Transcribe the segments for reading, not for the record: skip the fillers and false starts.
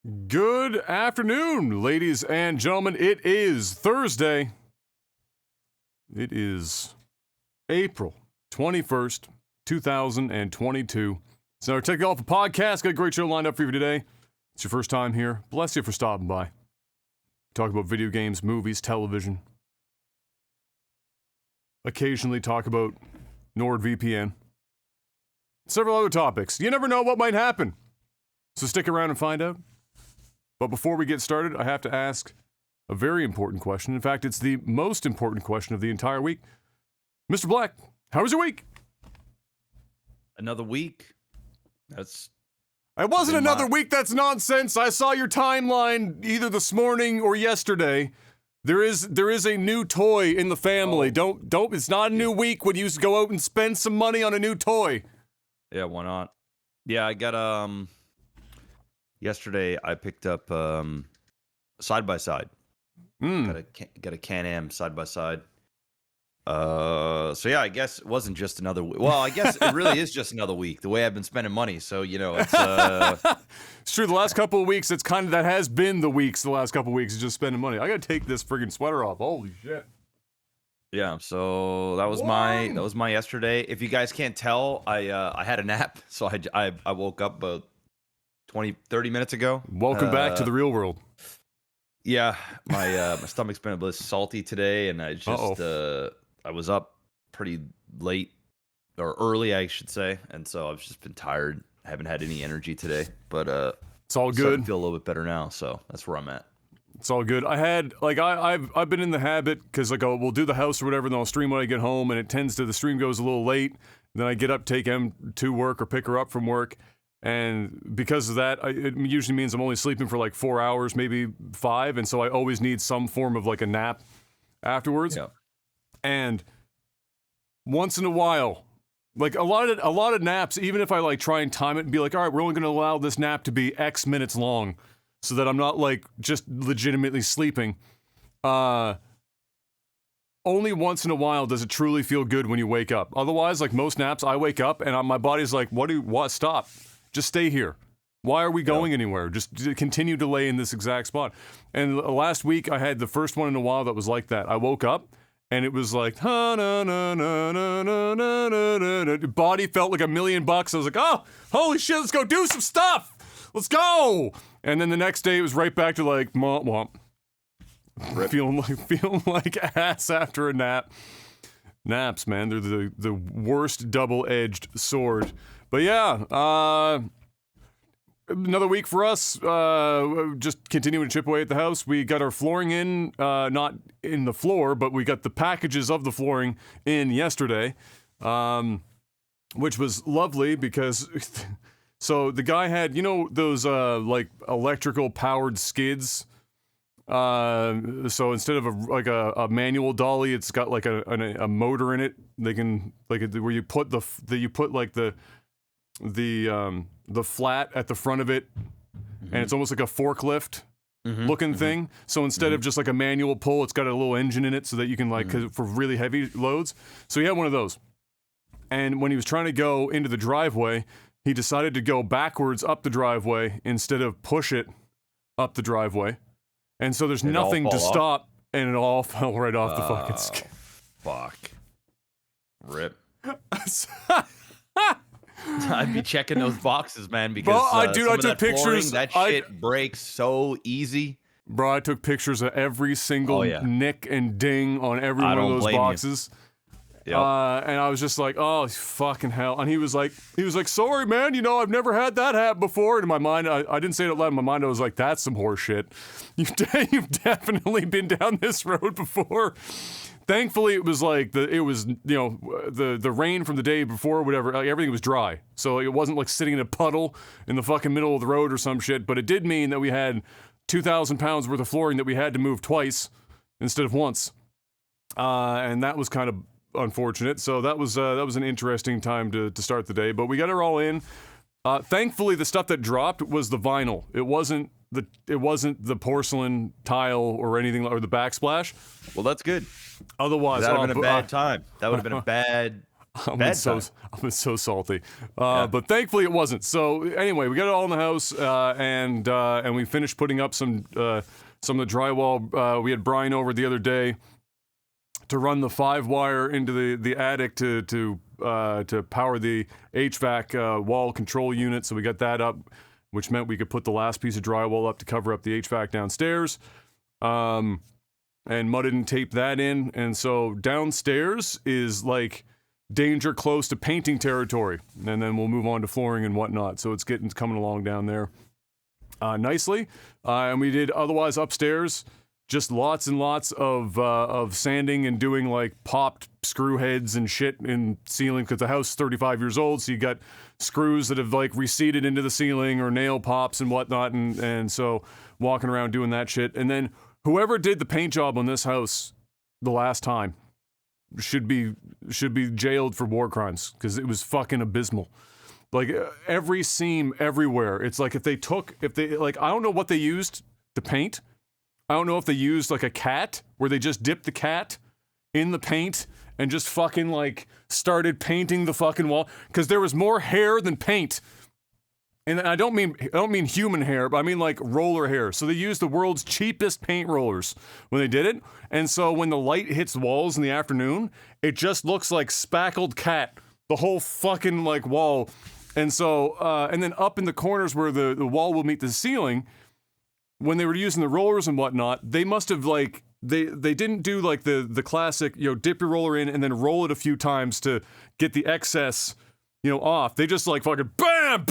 Good afternoon, ladies and gentlemen. It is Thursday. It is April 21st, 2022. It's another Tech Alpha podcast. Got a great show lined up for you today. It's your first time here. Bless you for stopping by. Talk about video games, movies, television. Occasionally talk about NordVPN. Several other topics. You never know what might happen. So stick around and find out. But before we get started, I have to ask a very important question. In fact, it's the most important question of the entire week. Mr. Black, how was your week? Another week? It wasn't another week, that's nonsense. I saw your timeline either this morning or yesterday. There is a new toy in the family. Don't, it's not a new week when you go out and spend some money on a new toy. Yeah, why not? Yeah, I got, yesterday I picked up, side-by-side. Got a Can-Am side-by-side. So yeah, I guess it wasn't just another week. Well, I guess it really is just another week, the way I've been spending money. So, you know, it's, It's true, the last couple of weeks, that has been the weeks, the last couple of weeks, is just spending money. I gotta take this friggin' sweater off. Holy shit. Yeah, so that was my yesterday. If you guys can't tell, I had a nap, so I woke up about 30 minutes ago. Welcome back to the real world. Yeah, my stomach's been a bit salty today, and I just I was up pretty late or early, I should say, and so I've just been tired. I haven't had any energy today, but it's all good. I feel a little bit better now, so that's where I'm at. It's all good. I've been in the habit because we'll do the house or whatever, and then I'll stream when I get home, and the stream goes a little late. Then I get up, take Em to work or pick her up from work, and because of that, it usually means I'm only sleeping for like 4 hours, maybe 5, and so I always need some form of like a nap afterwards. Yeah. And once in a while, like a lot of naps, even if I like try and time it and be like, all right, we're only going to allow this nap to be X minutes long, so that I'm not like just legitimately sleeping. Only once in a while does it truly feel good when you wake up. Otherwise, like most naps, I wake up and my body's like, what? Stop. Just stay here. Why are we going anywhere? Just continue to lay in this exact spot. And last week, I had the first one in a while that was like that. I woke up, and it was like, body felt like $1 million. I was like, oh, holy shit, let's go do some stuff. Let's go. And then the next day, it was right back to like, womp. Feeling like ass after a nap. Naps, man, they're the worst double-edged sword. But yeah, another week for us. Just continuing to chip away at the house. We got our flooring in, not in the floor, but we got the packages of the flooring in yesterday, which was lovely because. So the guy had, those like electrical powered skids. So instead of a manual dolly, it's got like a motor in it. They can where you put the flat at the front of it, and it's almost like a forklift looking thing. So instead of just like a manual pull, it's got a little engine in it so that you can for really heavy loads. So he had one of those, and when he was trying to go into the driveway, he decided to go backwards up the driveway instead of push it up the driveway. And so there's nothing to stop, and it all fell right off the fucking skin. Fuck. Rip. I'd be checking those boxes, man, because I took pictures. That shit breaks so easy. Bro, I took pictures of every single nick and ding on every one of those boxes. Yep. And I was just like, oh, fucking hell. And he was like, sorry, man, I've never had that happen before. And in my mind, I didn't say it out loud. In my mind, I was like, that's some horse shit. You've definitely been down this road before. Thankfully, it was like, the rain from the day before, whatever, like, everything was dry. So it wasn't like sitting in a puddle in the fucking middle of the road or some shit. But it did mean that we had 2,000 pounds worth of flooring that we had to move twice instead of once. And that was kind of unfortunate. So that was an interesting time to start the day, but we got her all in. Thankfully, the stuff that dropped was the vinyl. It wasn't the porcelain tile or anything, or the backsplash. Well, that's good. Otherwise, that would have been a bad time. That would have been a bad I'm so salty. But thankfully it wasn't. So anyway, we got it all in the house, and we finished putting up some of the drywall. We had Brian over the other day to run the 5-wire into the attic to power the HVAC wall control unit. So we got that up, which meant we could put the last piece of drywall up to cover up the HVAC downstairs. And mudded and taped that in, and so downstairs is like danger close to painting territory, and then we'll move on to flooring and whatnot. So it's coming along down there nicely. And we did otherwise upstairs, just lots and lots of sanding and doing like popped screw heads and shit in ceiling, because the house is 35 years old, so you got screws that have like receded into the ceiling or nail pops and whatnot, and so walking around doing that shit. And then whoever did the paint job on this house the last time should be jailed for war crimes, because it was fucking abysmal. Like every seam everywhere. It's like if they I don't know what they used to paint. I don't know if they used like a cat where they just dipped the cat in the paint and just fucking like started painting the fucking wall, because there was more hair than paint. And I don't mean human hair, but I mean like roller hair. So they used the world's cheapest paint rollers when they did it. And so when the light hits the walls in the afternoon, it just looks like spackled cat, the whole fucking like wall. And so, and then up in the corners where the wall will meet the ceiling, when they were using the rollers and whatnot, they must have like, they didn't do like the classic, dip your roller in and then roll it a few times to get the excess, off. They just like fucking BAM!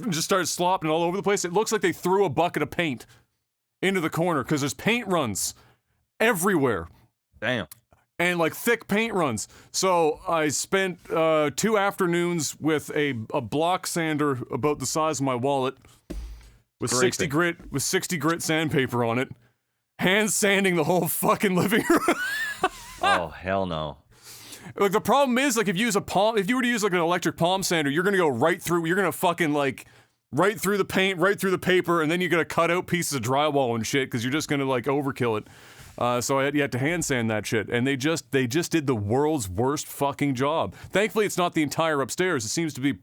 Just started slopping all over the place. It looks like they threw a bucket of paint into the corner, because there's paint runs everywhere. Damn. And like thick paint runs. So I spent 2 afternoons with a block sander about the size of my wallet with 60 grit sandpaper on it, hand sanding the whole fucking living room. Oh hell no. Like the problem is, like if you were to use like an electric palm sander, you're gonna go right through. You're gonna fucking like right through the paint, right through the paper, and then you're gonna cut out pieces of drywall and shit, because you're just gonna like overkill it. So you had to hand sand that shit, and they just did the world's worst fucking job. Thankfully, it's not the entire upstairs. It seems to be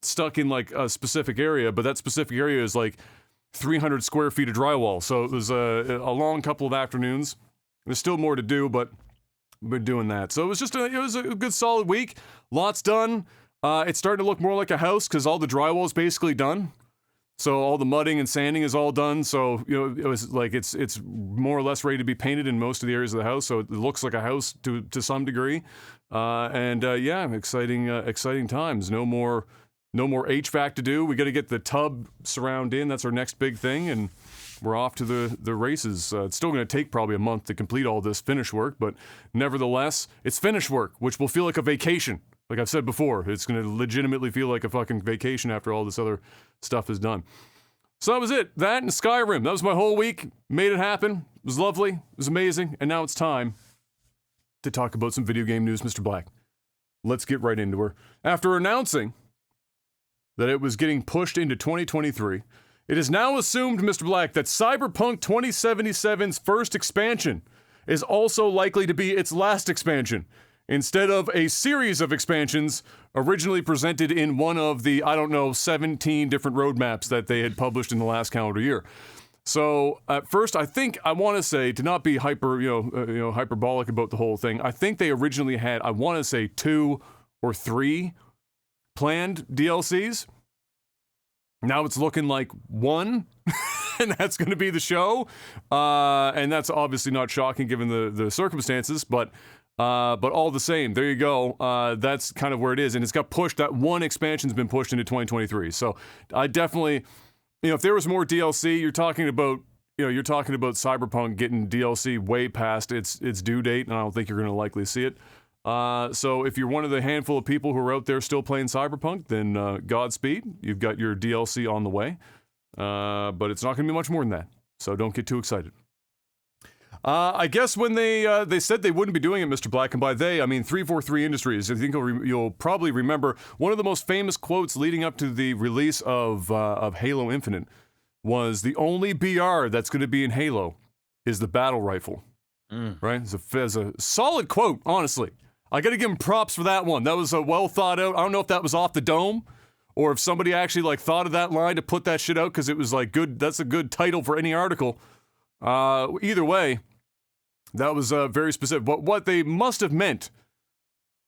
stuck in like a specific area, but that specific area is like 300 square feet of drywall. So it was a long couple of afternoons. There's still more to do, but been doing that. So it was a good solid week. Lots done. It's starting to look more like a house, because all the drywall is basically done. So all the mudding and sanding is all done. So it was like it's more or less ready to be painted in most of the areas of the house. So it looks like a house to some degree. Yeah, exciting times. No more HVAC to do. We got to get the tub surround in. That's our next big thing, and we're off to the races. It's still going to take probably a month to complete all this finish work, but nevertheless, it's finish work, which will feel like a vacation. Like I've said before, it's going to legitimately feel like a fucking vacation after all this other stuff is done. So that was it. That and Skyrim. That was my whole week. Made it happen. It was lovely. It was amazing. And now it's time to talk about some video game news, Mr. Black. Let's get right into her. After announcing that it was getting pushed into 2023, it is now assumed, Mr. Black, that Cyberpunk 2077's first expansion is also likely to be its last expansion, instead of a series of expansions originally presented in one of the, 17 different roadmaps that they had published in the last calendar year. So at first, I want to say, to not be hyperbolic about the whole thing, I think they originally had, 2 or 3 planned DLCs. Now it's looking like 1, and that's going to be the show. And that's obviously not shocking given the circumstances, but all the same, there you go. That's kind of where it is, and it's got pushed. That one expansion's been pushed into 2023. So I definitely, if there was more DLC, you're talking about Cyberpunk getting DLC way past its due date, and I don't think you're going to likely see it. So if you're one of the handful of people who are out there still playing Cyberpunk, then Godspeed. You've got your DLC on the way. But it's not going to be much more than that. So don't get too excited. I guess when they said they wouldn't be doing it, Mr. Black, and by they, I mean 343 Industries. I think you'll probably remember one of the most famous quotes leading up to the release of Halo Infinite was, the only BR that's going to be in Halo is the battle rifle. Right? It's a solid quote, honestly. I got to give him props for that one. That was a well thought out. I don't know if that was off the dome or if somebody actually like thought of that line to put that shit out because it was like good. That's a good title for any article. Either way, that was very specific. But what they must have meant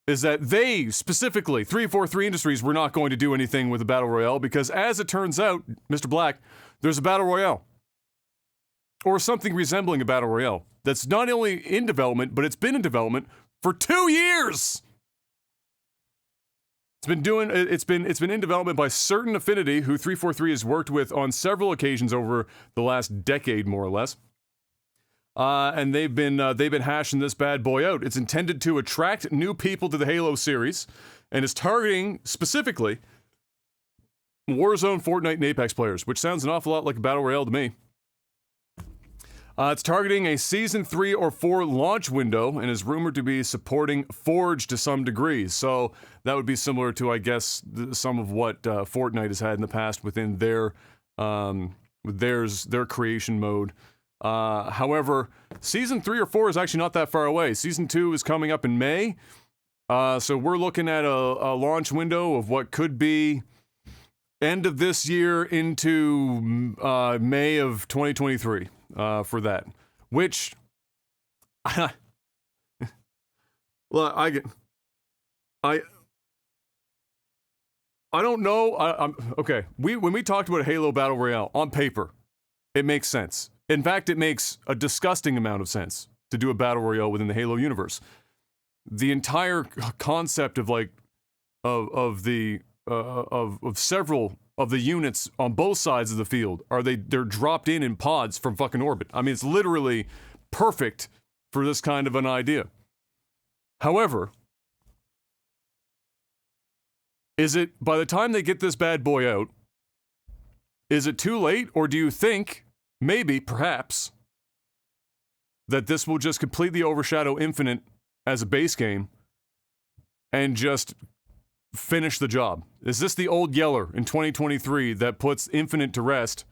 is that they, specifically, 343 Industries, were not going to do anything with the Battle Royale because, as it turns out, Mr. Black, there's a Battle Royale. Or something resembling a Battle Royale that's not only in development, but it's been in development for 2 years! It's been in development by Certain Affinity, who 343 has worked with on several occasions over the last decade, more or less. And they've been hashing this bad boy out. It's intended to attract new people to the Halo series, and is targeting specifically Warzone, Fortnite, and Apex players, which sounds an awful lot like a battle royale to me. It's targeting a Season 3 or 4 launch window and is rumored to be supporting Forge to some degree. So that would be similar to, I guess, some of what Fortnite has had in the past within their creation mode. However, Season 3 or 4 is actually not that far away. Season 2 is coming up in May. So we're looking at a launch window of what could be end of this year into May of 2023 for that. Which, well, I don't know. Okay. When we talked about Halo Battle Royale, on paper, it makes sense. In fact, it makes a disgusting amount of sense to do a battle royale within the Halo universe. The entire concept of several of the units on both sides of the field they're dropped in pods from fucking orbit. I mean, it's literally perfect for this kind of an idea. However, is it, by the time they get this bad boy out, is it too late, or do you think maybe, perhaps, that this will just completely overshadow Infinite as a base game and just finish the job? Is this the old Yeller in 2023 that puts Infinite to rest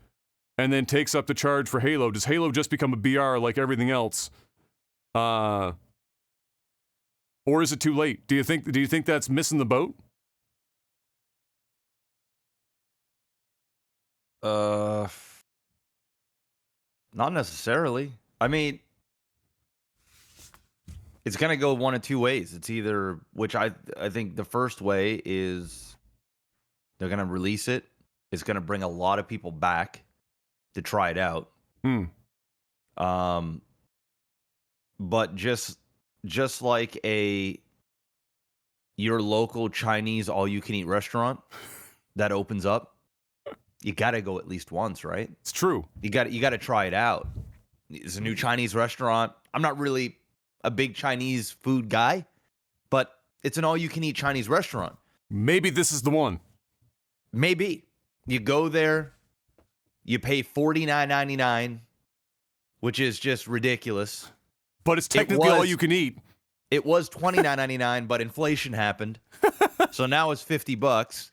and then takes up the charge for Halo? Does Halo just become a BR like everything else? Or is it too late? Do you think that's missing the boat? Not necessarily. I mean, it's going to go one of two ways. It's either, which I think the first way is they're going to release it. It's going to bring a lot of people back to try it out. But just like your local Chinese all-you-can-eat restaurant that opens up, you got to go at least once, right? It's true. You got to try it out. It's a new Chinese restaurant. I'm not really a big Chinese food guy, but it's an all-you-can-eat Chinese restaurant. Maybe this is the one. Maybe. You go there, you pay $49.99, which is just ridiculous. But it's technically all you can eat. It was $29.99, but inflation happened. So now it's $50.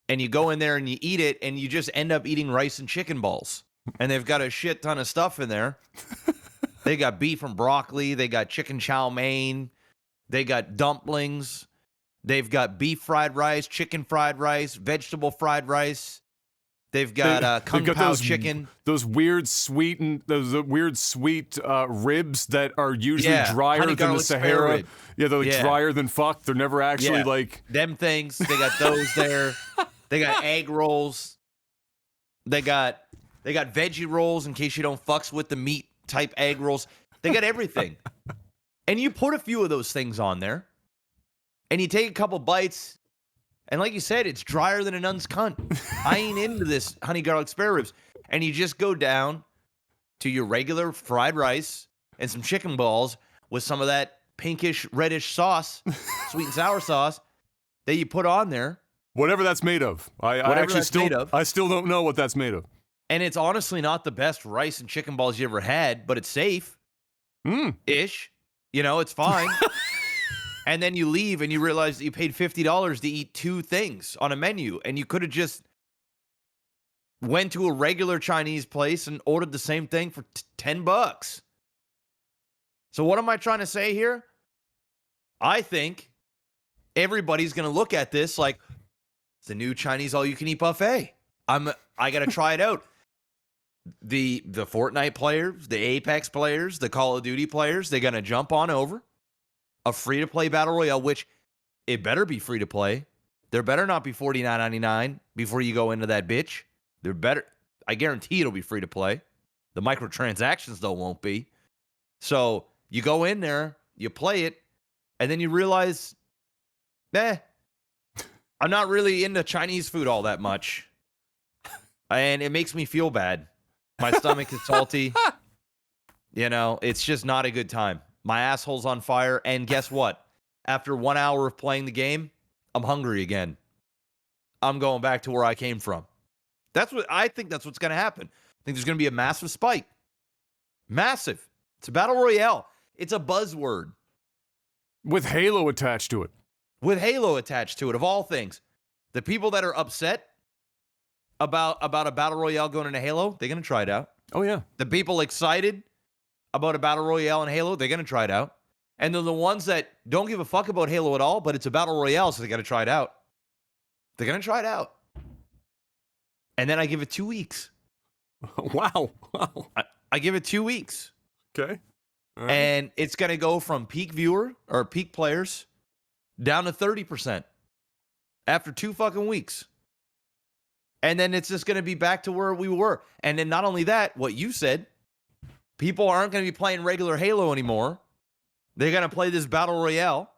And you go in there and you eat it, and you just end up eating rice and chicken balls. And they've got a shit ton of stuff in there. They got beef and broccoli. They got chicken chow mein. They got dumplings. They've got beef fried rice, chicken fried rice, vegetable fried rice. They've got kung pao chicken. Those weird sweet ribs that are usually drier than the Sahara. Yeah, they're drier than fuck. They're never actually like them things. They got those there. They got egg rolls. They got veggie rolls in case you don't fucks with the meat type egg rolls. They got everything. And you put a few of those things on there, and you take a couple bites, and like you said, it's drier than a nun's cunt. I ain't into this honey garlic spare ribs. And you just go down to your regular fried rice and some chicken balls with some of that pinkish reddish sauce, sweet and sour sauce, that you put on there. Whatever that's made of. I still don't know what that's made of. And it's honestly not the best rice and chicken balls you ever had, but it's safe. Ish. You know, it's fine. And then you leave and you realize that you paid $50 to eat two things on a menu. And you could have just went to a regular Chinese place and ordered the same thing for $10. So what am I trying to say here? I think everybody's going to look at this like it's the new Chinese all-you-can-eat buffet. I got to try it out. The Fortnite players, the Apex players, the Call of Duty players, they're going to jump on over a free-to-play battle royale, which it better be free-to-play. There better not be $49.99 before you go into that bitch. There better, I guarantee it'll be free-to-play. The microtransactions, though, won't be. So you go in there, you play it, and then you realize, I'm not really into Chinese food all that much. And it makes me feel bad. My stomach is salty. You know, it's just not a good time. My asshole's on fire. And guess what? After 1 hour of playing the game, I'm hungry again. I'm going back to where I came from. I think that's what's going to happen. I think there's going to be a massive spike. Massive. It's a battle royale. It's a buzzword. With Halo attached to it. With Halo attached to it, of all things. The people that are upset about a battle royale going into Halo, they're going to try it out. Oh, yeah. The people excited about a battle royale in Halo, they're going to try it out. And then the ones that don't give a fuck about Halo at all, but it's a battle royale, so they got to try it out. They're going to try it out. And then I give it 2 weeks. Wow. I give it 2 weeks. Okay. Right. And it's going to go from peak viewer or peak players down to 30% after 2 fucking weeks. And then it's just going to be back to where we were. And then not only that, what you said, people aren't going to be playing regular Halo anymore. They're going to play this battle royale.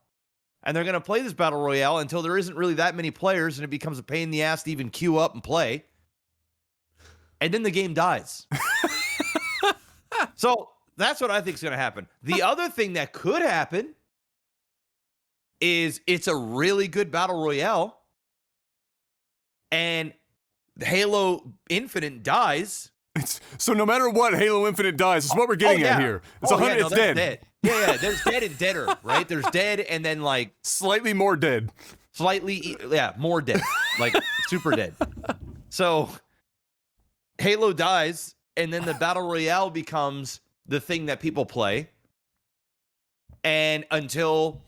And they're going to play this battle royale until there isn't really that many players and it becomes a pain in the ass to even queue up and play. And then the game dies. So that's what I think is going to happen. The other thing that could happen is it's a really good battle royale. And Halo Infinite dies. So no matter what, Halo Infinite dies. It's what we're getting at here. It's it's dead. Yeah. There's dead and deader, right? There's dead and then like slightly more dead. More dead. Like super dead. So Halo dies, and then the battle royale becomes the thing that people play. And until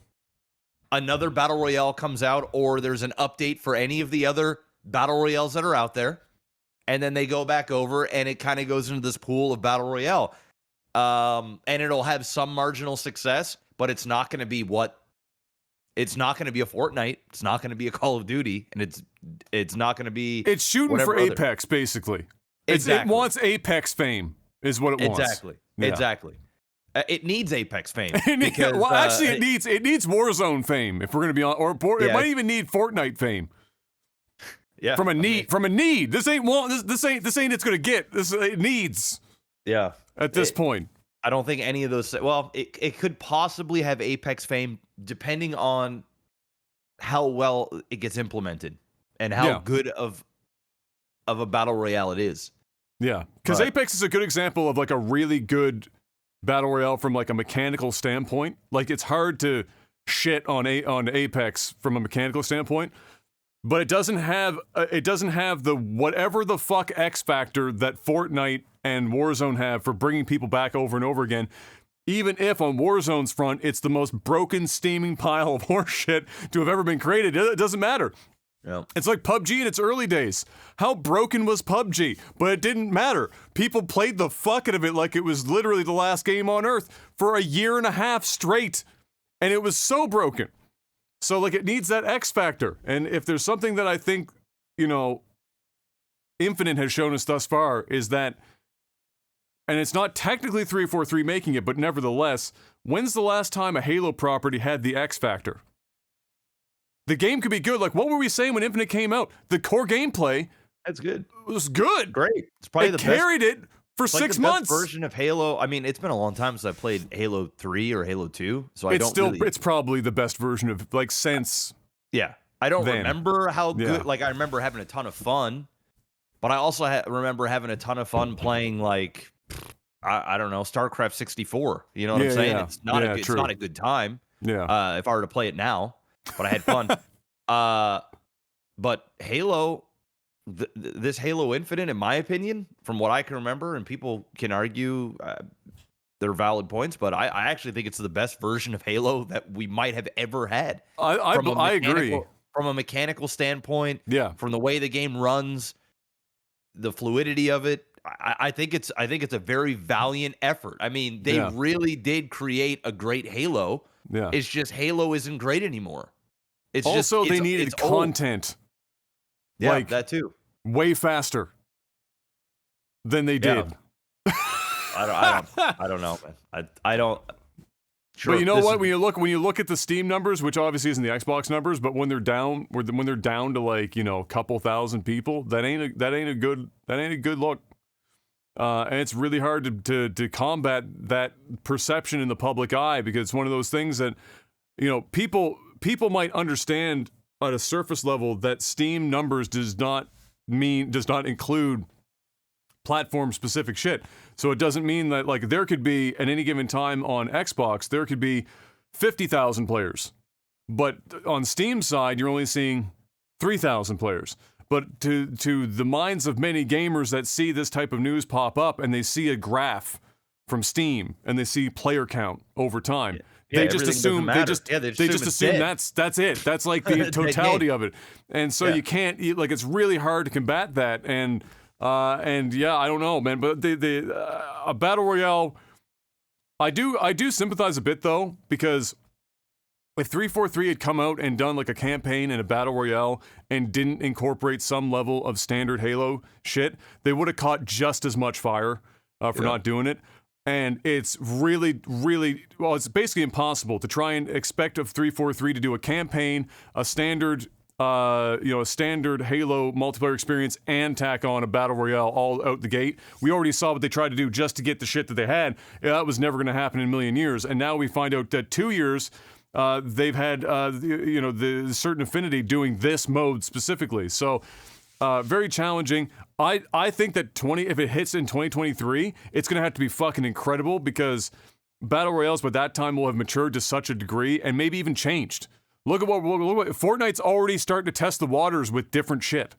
another battle royale comes out, or there's an update for any of the other battle royales that are out there, and then they go back over, and it kind of goes into this pool of battle royale. And it'll have some marginal success, but it's not going to be it's not going to be a Fortnite. It's not going to be a Call of Duty, and it's not going to be. It's shooting for Apex, basically. Exactly. It wants Apex fame, is what it wants. Exactly. It needs Apex fame. Because, it needs Warzone fame. If we're going to be on, it might even need Fortnite fame. Yeah. From a need. This ain't it's going to get. It needs. Yeah. At this point. I don't think any of those. Well, it could possibly have Apex fame depending on how well it gets implemented and how good of a battle royale it is. Yeah, because Apex is a good example of like a really good battle royale from like a mechanical standpoint. Like it's hard to shit on Apex from a mechanical standpoint, but it doesn't have the whatever the fuck X factor that Fortnite and Warzone have for bringing people back over and over again. Even if on Warzone's front, it's the most broken, steaming pile of horseshit to have ever been created, it doesn't matter. Yeah. It's like PUBG in its early days. How broken was PUBG? But it didn't matter. People played the fuck out of it like it was literally the last game on Earth for a year and a half straight. And it was so broken. So, like, it needs that X factor. And if there's something that I think, Infinite has shown us thus far is that, and it's not technically 343 making it, but nevertheless, when's the last time a Halo property had the X factor? The game could be good. Like, what were we saying when Infinite came out? The core gameplay. That's good. Was good. Great. It's probably carried it for 6 months. Best version of Halo. I mean, it's been a long time since I played Halo 3 or Halo 2, so it's probably the best version of since. Yeah, I don't remember how good. Yeah. Like, I remember having a ton of fun, but I also remember having a ton of fun playing like I don't know, StarCraft 64. You know what I'm saying? Yeah. It's not a good time. Yeah. If I were to play it now. But I had fun. But Halo, this Halo Infinite, in my opinion, from what I can remember, and people can argue, they're valid points, but I actually think it's the best version of Halo that we might have ever had. I agree. From a mechanical standpoint, yeah, from the way the game runs, the fluidity of it, I think it's a very valiant effort. I mean, they really did create a great Halo. Yeah. It's just Halo isn't great anymore. It's also just, they needed content. Yeah, like, that too. Way faster than they did. I don't know, man. I don't. Sure, but you know what? When you look at the Steam numbers, which obviously isn't the Xbox numbers, but when they're down to like, you know, a couple thousand people, that ain't a good look. And it's really hard to combat that perception in the public eye, because it's one of those things that, you know, people might understand at a surface level that Steam numbers does not include platform specific shit. So it doesn't mean that, like, there could be at any given time on Xbox, there could be 50,000 players, but on Steam side, you're only seeing 3,000 players. But to the minds of many gamers that see this type of news pop up and they see a graph from Steam and they see player count over time, they just assume that's it. That's like the totality of it. And so you can't, like, it's really hard to combat that. And yeah, I don't know, man. But a battle royale, I do sympathize a bit though, because if 343 had come out and done like a campaign and a battle royale and didn't incorporate some level of standard Halo shit, they would have caught just as much fire for not doing it. And it's really, really, well, it's basically impossible to try and expect of 343 to do a campaign, a standard Halo multiplayer experience, and tack on a battle royale all out the gate. We already saw what they tried to do just to get the shit that they had. That was never going to happen in a million years. And now we find out that 2 years they've had the certain affinity doing this mode specifically. So very challenging. I think that if it hits in 2023, it's going to have to be fucking incredible, because battle royales by that time will have matured to such a degree and maybe even changed. Look at what Fortnite's already starting to test the waters with different shit.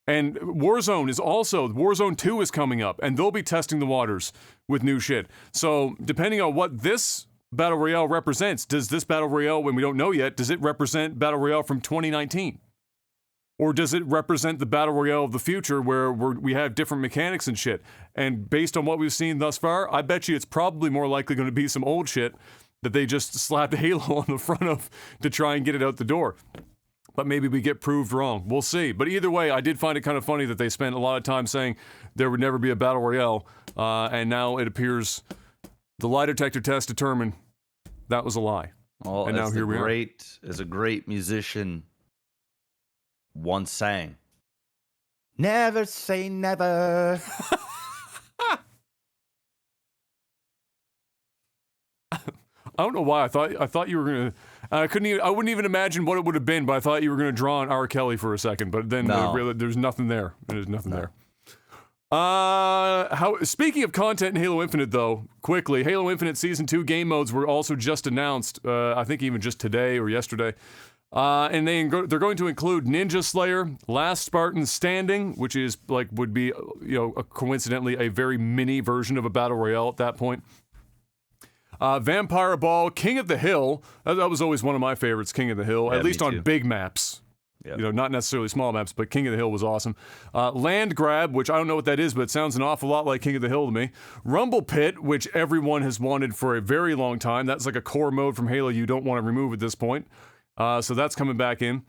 And Warzone 2 is coming up, and they'll be testing the waters with new shit. So depending on what this battle royale represents, does this battle royale, when we don't know yet, does it represent battle royale from 2019? Or does it represent the battle royale of the future where we have different mechanics and shit? And based on what we've seen thus far, I bet you it's probably more likely going to be some old shit that they just slapped Halo on the front of to try and get it out the door. But maybe we get proved wrong. We'll see. But either way, I did find it kind of funny that they spent a lot of time saying there would never be a battle royale, and now it appears the lie detector test determined that was a lie. Well, and now here we are. As a great musician once sang, never say never. I don't know why. I thought you were gonna. I wouldn't even imagine what it would have been, but I thought you were gonna draw on R. Kelly for a second. But then there's nothing there. There's nothing there. Speaking of content in Halo Infinite, though, quickly, Halo Infinite Season 2 game modes were also just announced. I think even just today or yesterday. And they're going to include Ninja Slayer, Last Spartan Standing, which is would be coincidentally a very mini version of a battle royale at that point. Vampire Ball, King of the Hill. That was always one of my favorites, King of the Hill, at least on big maps. Yep. Not necessarily small maps, but King of the Hill was awesome. Land Grab, which I don't know what that is, but it sounds an awful lot like King of the Hill to me. Rumble Pit, which everyone has wanted for a very long time. That's like a core mode from Halo you don't want to remove at this point. So that's coming back in.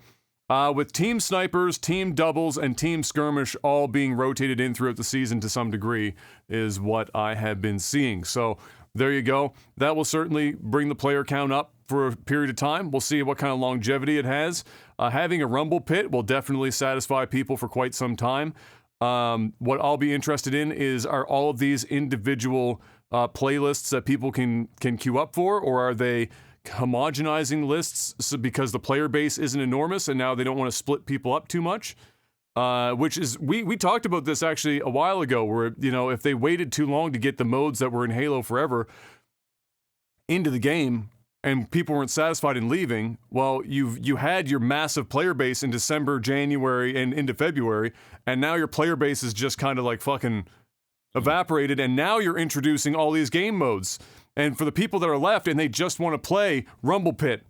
With Team Snipers, Team Doubles, and Team Skirmish all being rotated in throughout the season to some degree is what I have been seeing. So there you go. That will certainly bring the player count up for a period of time. We'll see what kind of longevity it has. Having a Rumble Pit will definitely satisfy people for quite some time. What I'll be interested in are all of these individual playlists that people can queue up for, or are they homogenizing lists because the player base isn't enormous and now they don't want to split people up too much? Which is, we talked about this actually a while ago, where, if they waited too long to get the modes that were in Halo Forever into the game and people weren't satisfied in leaving, well, you had your massive player base in December, January, and into February, and now your player base is just kind of like fucking evaporated, and now you're introducing all these game modes. And for the people that are left and they just want to play Rumble Pit,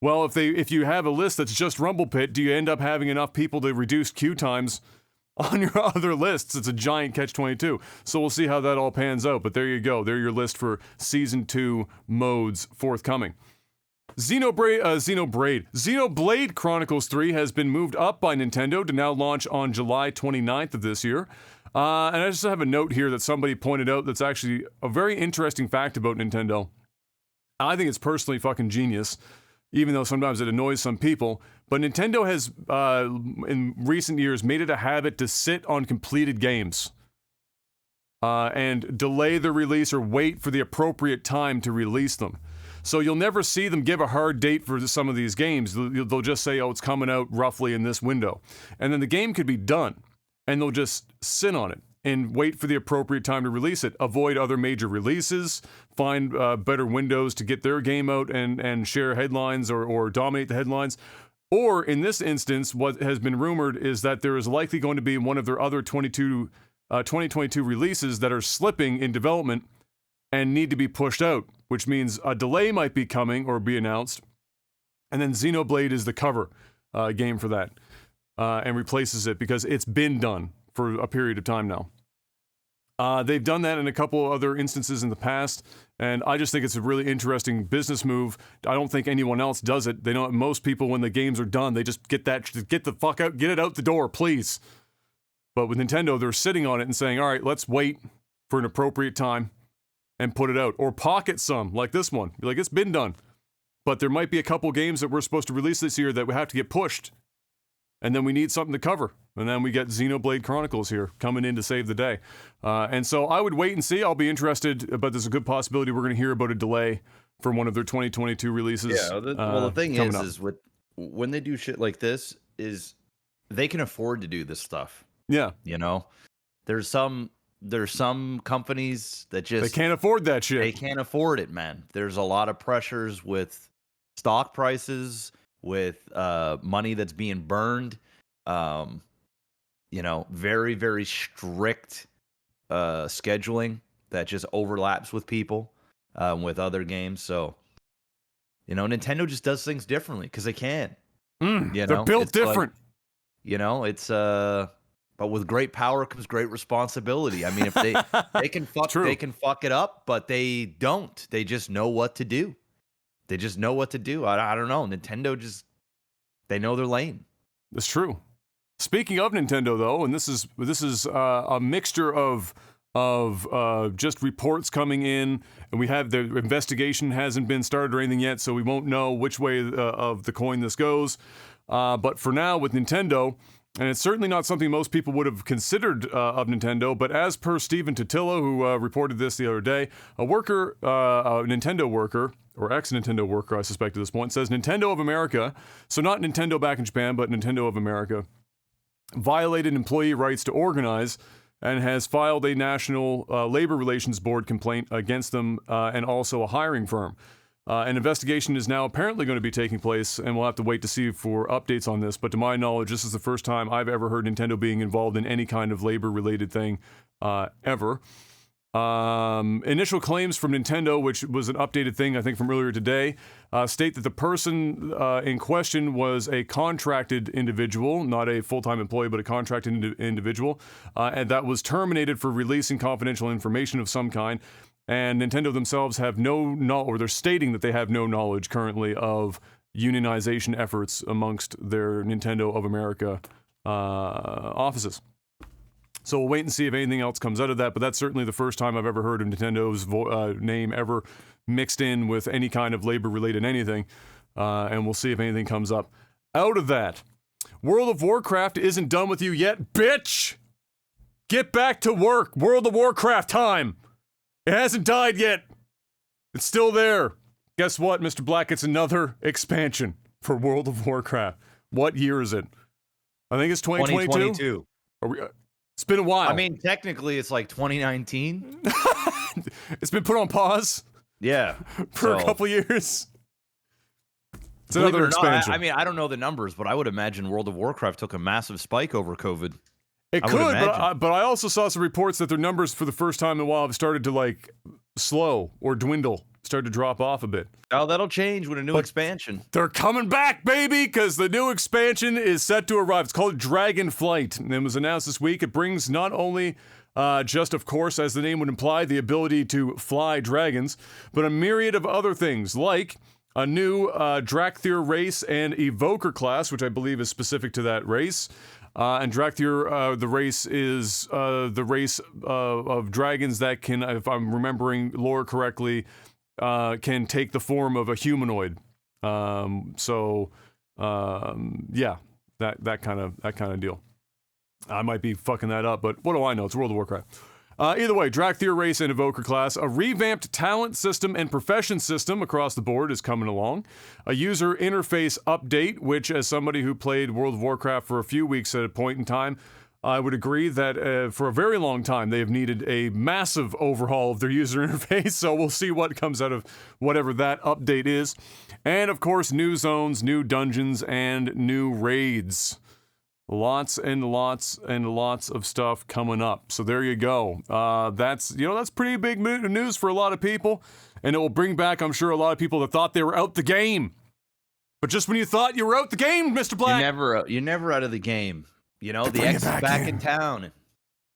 well, if you have a list that's just Rumble Pit, do you end up having enough people to reduce queue times on your other lists? It's a giant catch-22. So we'll see how that all pans out. But there you go. There your list for Season 2 modes forthcoming. Xenoblade Chronicles 3 has been moved up by Nintendo to now launch on July 29th of this year. And I just have a note here that somebody pointed out that's actually a very interesting fact about Nintendo. I think it's personally fucking genius, even though sometimes it annoys some people. But Nintendo has, in recent years, made it a habit to sit on completed games and delay the release or wait for the appropriate time to release them. So you'll never see them give a hard date for some of these games. They'll just say, oh, it's coming out roughly in this window. And then the game could be done, and they'll just sit on it and wait for the appropriate time to release it. Avoid other major releases, find better windows to get their game out and share headlines or dominate the headlines. Or, in this instance, what has been rumored is that there is likely going to be one of their other 2022 releases that are slipping in development and need to be pushed out, which means a delay might be coming or be announced, and then Xenoblade is the cover game for that, and replaces it because it's been done for a period of time now. They've done that in a couple other instances in the past, and I just think it's a really interesting business move. I don't think anyone else does it. They don't. Most people, when the games are done, they just get the fuck out, get it out the door, please. But with Nintendo, they're sitting on it and saying, all right, let's wait for an appropriate time and put it out, or pocket some like this one. Be like, it's been done, but there might be a couple games that we're supposed to release this year that we have to get pushed, and then we need something to cover, and then we get Xenoblade Chronicles here coming in to save the day. And so I would wait and see. I'll be interested, but there's a good possibility we're going to hear about a delay for one of their 2022 releases. Yeah. Well, the thing is when they do shit like this, is they can afford to do this stuff. Yeah. You know, there's some companies that just... They can't afford that shit. They can't afford it, man. There's a lot of pressures with stock prices, with money that's being burned. You know, very, very strict scheduling that just overlaps with people, with other games. So, you know, Nintendo just does things differently because they can. You know, they're built different. Like, you know, it's... But with great power comes great responsibility. I mean, if they can fuck it up, but they don't. They just know what to do. They just know what to do. I don't know. Nintendo they know their lane. That's true. Speaking of Nintendo, though, and this is a mixture of just reports coming in, and we have the investigation hasn't been started or anything yet, so we won't know which way of the coin this goes. But for now, with Nintendo. And it's certainly not something most people would have considered of Nintendo, but as per Stephen Totilo, who reported this the other day, a Nintendo worker, or ex-Nintendo worker, I suspect at this point, says Nintendo of America, so not Nintendo back in Japan, but Nintendo of America, violated employee rights to organize and has filed a National Labor Relations Board complaint against them and also a hiring firm. An investigation is now apparently going to be taking place, and we'll have to wait to see for updates on this. But to my knowledge, this is the first time I've ever heard Nintendo being involved in any kind of labor-related thing ever. Initial claims from Nintendo, which was an updated thing, I think, from earlier today, state that the person in question was a contracted individual, not a full-time employee, but a contracted individual, and that was terminated for releasing confidential information of some kind. And Nintendo themselves have no knowledge, or they're stating that they have no knowledge currently of unionization efforts amongst their Nintendo of America offices. So we'll wait and see if anything else comes out of that, but that's certainly the first time I've ever heard of Nintendo's name ever mixed in with any kind of labor-related anything, and we'll see if anything comes up out of that. World of Warcraft isn't done with you yet, bitch! Get back to work! World of Warcraft time! It hasn't died yet. It's still there. Guess what, Mr. Black? It's another expansion for World of Warcraft. What year is it? I think it's 2022. It's been a while. I mean, technically, it's like 2019. It's been put on pause. Yeah. For a couple years. It's another expansion. I mean, I don't know the numbers, but I would imagine World of Warcraft took a massive spike over COVID. It could, but I also saw some reports that their numbers for the first time in a while have started to like slow or dwindle, start to drop off a bit. Oh, that'll change with a new expansion. They're coming back, baby, because the new expansion is set to arrive. It's called Dragonflight, and it was announced this week. It brings not only just, of course, as the name would imply, the ability to fly dragons, but a myriad of other things, like a new Drakthir race and Evoker class, which I believe is specific to that race. And Drakthir, the race is the race of dragons that can, if I'm remembering lore correctly, can take the form of a humanoid. Yeah, that kind of deal. I might be fucking that up, but what do I know? It's World of Warcraft. Either way, Drakthir race and Evoker class, a revamped talent system and profession system across the board is coming along. A user interface update, which as somebody who played World of Warcraft for a few weeks at a point in time, I would agree that for a very long time they have needed a massive overhaul of their user interface, so we'll see what comes out of whatever that update is. And of course, new zones, new dungeons, and new raids. Lots and lots and lots of stuff coming up. So there you go. That's pretty big news for a lot of people, and it will bring back, I'm sure, a lot of people that thought they were out the game. But just when you thought you were out the game, Mr. Black, you're never out of the game. You know, the ex is back in town.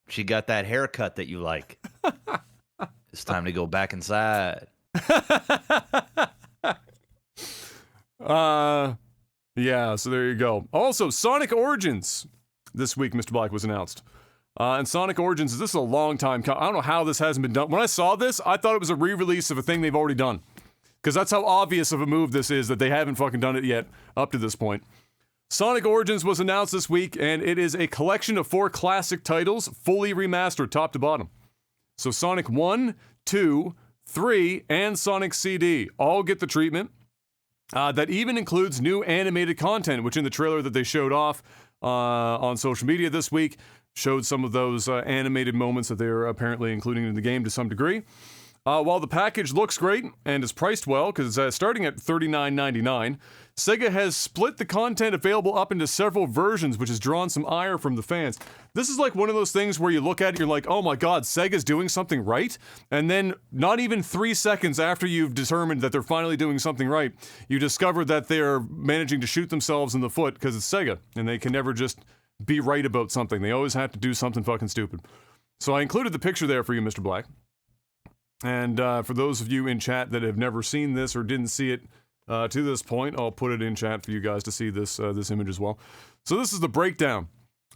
She got that haircut that you like. It's time to go back inside. Yeah, so there you go. Also, Sonic Origins this week, Mr. Black, was announced. And Sonic Origins, this is a long time. I don't know how this hasn't been done. When I saw this, I thought it was a re-release of a thing they've already done. Because that's how obvious of a move this is, that they haven't fucking done it yet up to this point. Sonic Origins was announced this week, and it is a collection of 4 classic titles, fully remastered top to bottom. So Sonic 1, 2, 3, and Sonic CD all get the treatment. That even includes new animated content, which in the trailer that they showed off on social media this week showed some of those animated moments that they're apparently including in the game to some degree. While the package looks great and is priced well, because it's starting at $39.99, Sega has split the content available up into several versions, which has drawn some ire from the fans. This is like one of those things where you look at it, you're like, oh my god, Sega's doing something right? And then not even 3 seconds after you've determined that they're finally doing something right, you discover that they're managing to shoot themselves in the foot because it's Sega, and they can never just be right about something. They always have to do something fucking stupid. So I included the picture there for you, Mr. Black. And for those of you in chat that have never seen this or didn't see it to this point, I'll put it in chat for you guys to see this image as well. So this is the breakdown.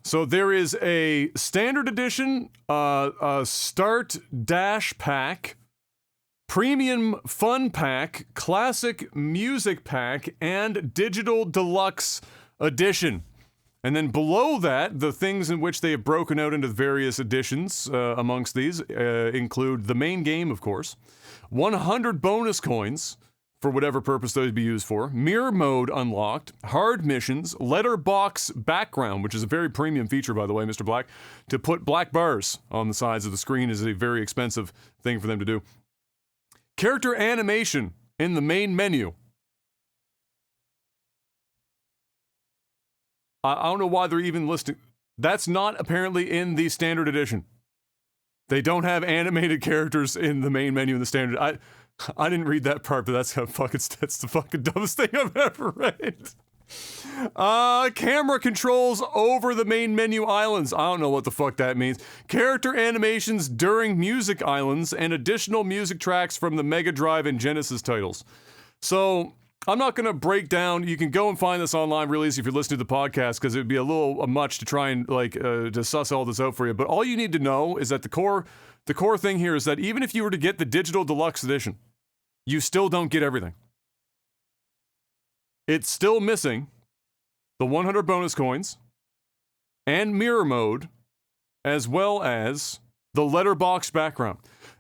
So there is a standard edition, a start dash pack, premium fun pack, classic music pack, and digital deluxe edition. And then below that, the things in which they have broken out into various editions amongst these include the main game, of course, 100 bonus coins, for whatever purpose those be used for, mirror mode unlocked, hard missions, letterbox background, which is a very premium feature, by the way, Mr. Black. To put black bars on the sides of the screen is a very expensive thing for them to do. Character animation in the main menu. I don't know why they're even listing. That's not apparently in the standard edition. They don't have animated characters in the main menu in the standard. I didn't read that part, but that's the fucking dumbest thing I've ever read. Camera controls over the main menu islands. I don't know what the fuck that means. Character animations during music islands and additional music tracks from the Mega Drive and Genesis titles. So I'm not going to break down. You can go and find this online real easy if you're listening to the podcast, because it would be a little much to try and to suss all this out for you. But all you need to know is that the core thing here is that even if you were to get the digital deluxe edition, you still don't get everything. It's still missing the 100 bonus coins and mirror mode, as well as the letterbox background.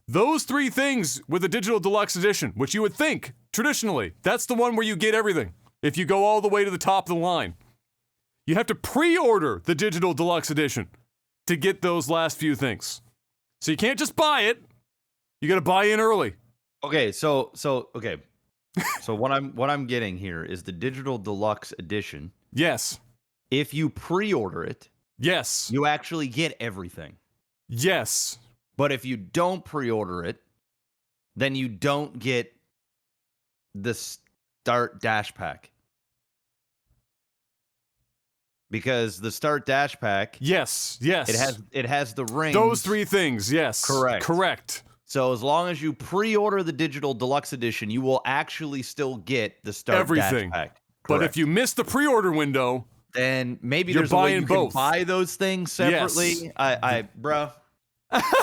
Those 3 things with the digital deluxe edition, which you would think traditionally, that's the one where you get everything. If you go all the way to the top of the line, you have to pre-order the digital deluxe edition to get those last few things. So you can't just buy it. You got to buy in early. Okay, so what I'm getting here is the digital deluxe edition. Yes. If you pre-order it, Yes. You actually get everything. Yes. But if you don't pre-order it, then you don't get the Start Dash Pack. Because the Start Dash Pack, yes, it has the rings. Those 3 things, yes, correct. So as long as you pre-order the digital deluxe edition, you will actually still get the Start Dash Pack. Correct. But if you miss the pre-order window, then maybe you're there's a way you both. can buy those things separately. Yes. Bro,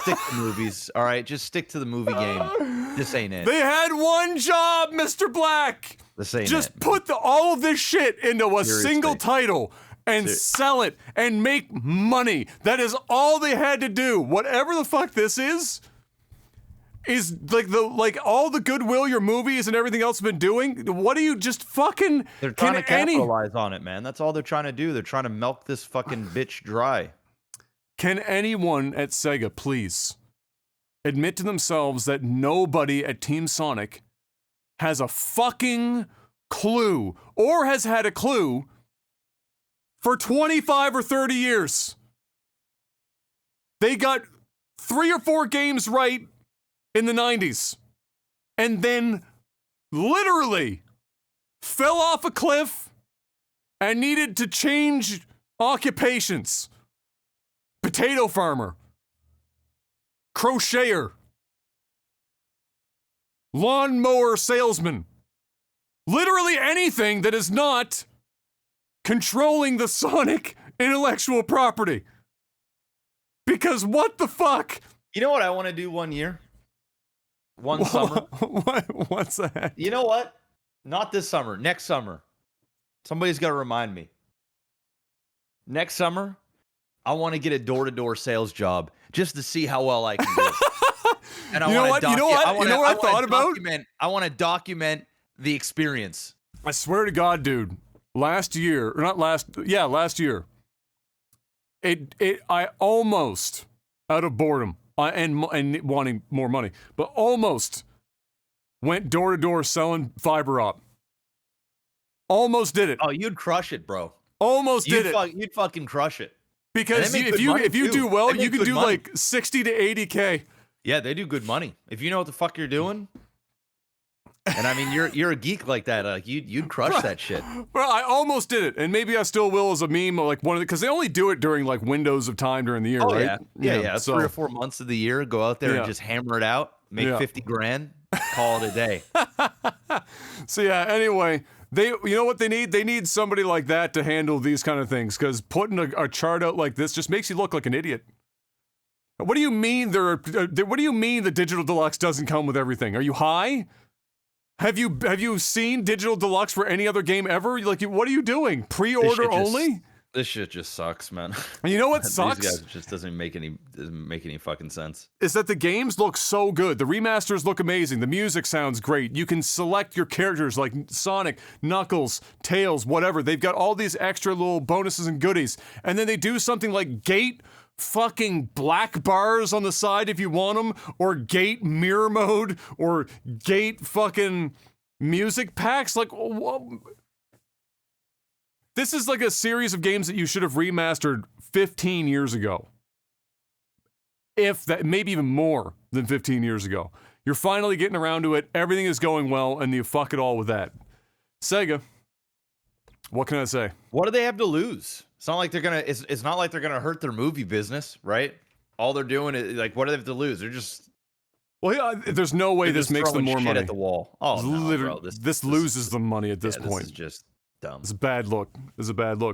stick to movies. All right, just stick to the movie game. This ain't it. They had one job, Mr. Black. This ain't just it. Put all of this shit into a single title and sell it and make money. That is all they had to do. Whatever the fuck this is like all the goodwill your movies and everything else have been doing. What do you just fucking? They're trying to capitalize on it, man. That's all they're trying to do. They're trying to milk this fucking bitch dry. Can anyone at Sega please admit to themselves that nobody at Team Sonic has a fucking clue or has had a clue for 25 or 30 years? They got 3 or 4 games right in the 90s and then literally fell off a cliff and needed to change occupations. Potato farmer, crocheter, lawnmower salesman, literally anything that is not controlling the Sonic intellectual property. Because what the fuck? You know what I want to do one year? One summer? What's that? You know what? Not this summer. Next summer. Somebody's got to remind me. Next summer, I want to get a door-to-door sales job just to see how well I can do. And I want to I want to document the experience. I swear to God, dude. Last year, I almost, out of boredom and wanting more money, but almost went door to door selling fiber op. Almost did it. Oh, you'd crush it, bro. Almost did it. You'd fucking crush it. Because if you do well, you can do like 60 to 80K. Yeah, they do good money. If you know what the fuck you're doing. And I mean, you're a geek like that. Like you'd crush that shit. Well, I almost did it, and maybe I still will as a meme. Like because they only do it during like windows of time during the year, right? Yeah. So, 3 or 4 months of the year, go out there and just hammer it out, make 50 grand, call it a day. So yeah. Anyway, you know what they need? They need somebody like that to handle these kind of things. Because putting a chart out like this just makes you look like an idiot. What do you mean what do you mean the Digital Deluxe doesn't come with everything? Are you high? Have you seen Digital Deluxe for any other game ever? Like, what are you doing? Pre-order only? This shit just sucks, man. And you know what sucks? These guys just doesn't make any fucking sense. Is that the games look so good. The remasters look amazing. The music sounds great. You can select your characters like Sonic, Knuckles, Tails, whatever. They've got all these extra little bonuses and goodies. And then they do something like gate fucking black bars on the side if you want them, or gate mirror mode, or gate fucking music packs. Like, this is like a series of games that you should have remastered 15 years ago. If that, maybe even more than 15 years ago. You're finally getting around to it. Everything is going well, and you fuck it all with that. Sega, what can I say? What do they have to lose? It's not like they're gonna. It's not like they're gonna hurt their movie business, right? All they're doing is like, what do they have to lose? They're just. Well, yeah, there's no way this makes them more money at the wall. Oh, no, bro. This loses them money at this point. This is just dumb. It's a bad look. Yeah.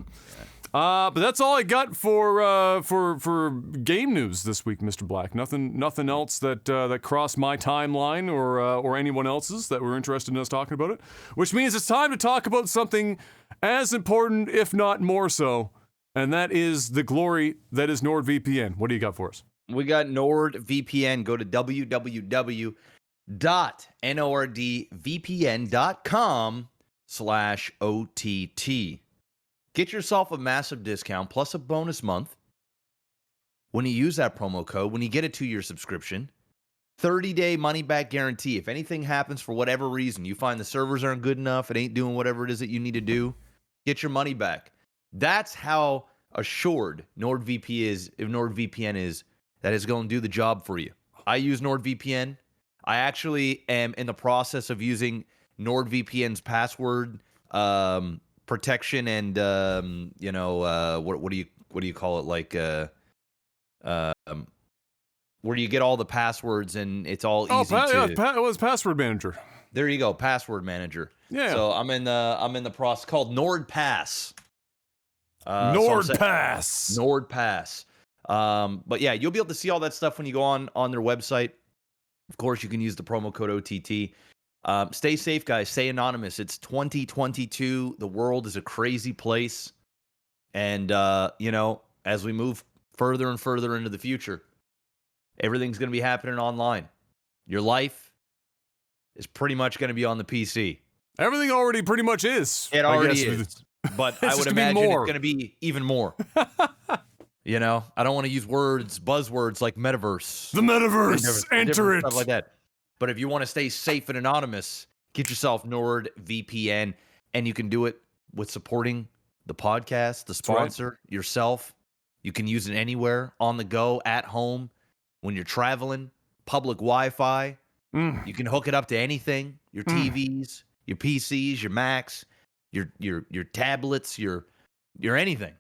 But that's all I got for game news this week, Mr. Black. Nothing else that crossed my timeline or anyone else's that were interested in us talking about it. Which means it's time to talk about something as important, if not more so, and that is the glory that is NordVPN. What do you got for us? We got NordVPN. Go to www.nordvpn.com/OTT. Get yourself a massive discount plus a bonus month when you use that promo code, when you get a 2-year subscription. 30-day money-back guarantee. If anything happens for whatever reason, you find the servers aren't good enough, it ain't doing whatever it is that you need to do, get your money back. That's how assured NordVPN is that it's going to do the job for you. I use NordVPN. I actually am in the process of using NordVPN's password protection and what do you call it, like where you get all the passwords and it's all easy it was Password Manager. There you go, Password Manager. Yeah. So I'm in the process called NordPass. NordPass. NordPass. But yeah, you'll be able to see all that stuff when you go on their website. Of course, you can use the promo code OTT. Stay safe, guys. Stay anonymous. It's 2022. The world is a crazy place. And, as we move further and further into the future, everything's going to be happening online. Your life is pretty much going to be on the PC. Everything already pretty much is. It already is. But I would imagine it's going to be even more. I don't want to use buzzwords like metaverse. The metaverse. Enter it. Stuff like that. But if you want to stay safe and anonymous, get yourself NordVPN, and you can do it with supporting the podcast, the sponsor, yourself. You can use it anywhere, on the go, at home, when you're traveling, public Wi-Fi. You can hook it up to anything, your TVs, your PCs, your Macs, your tablets, your anything.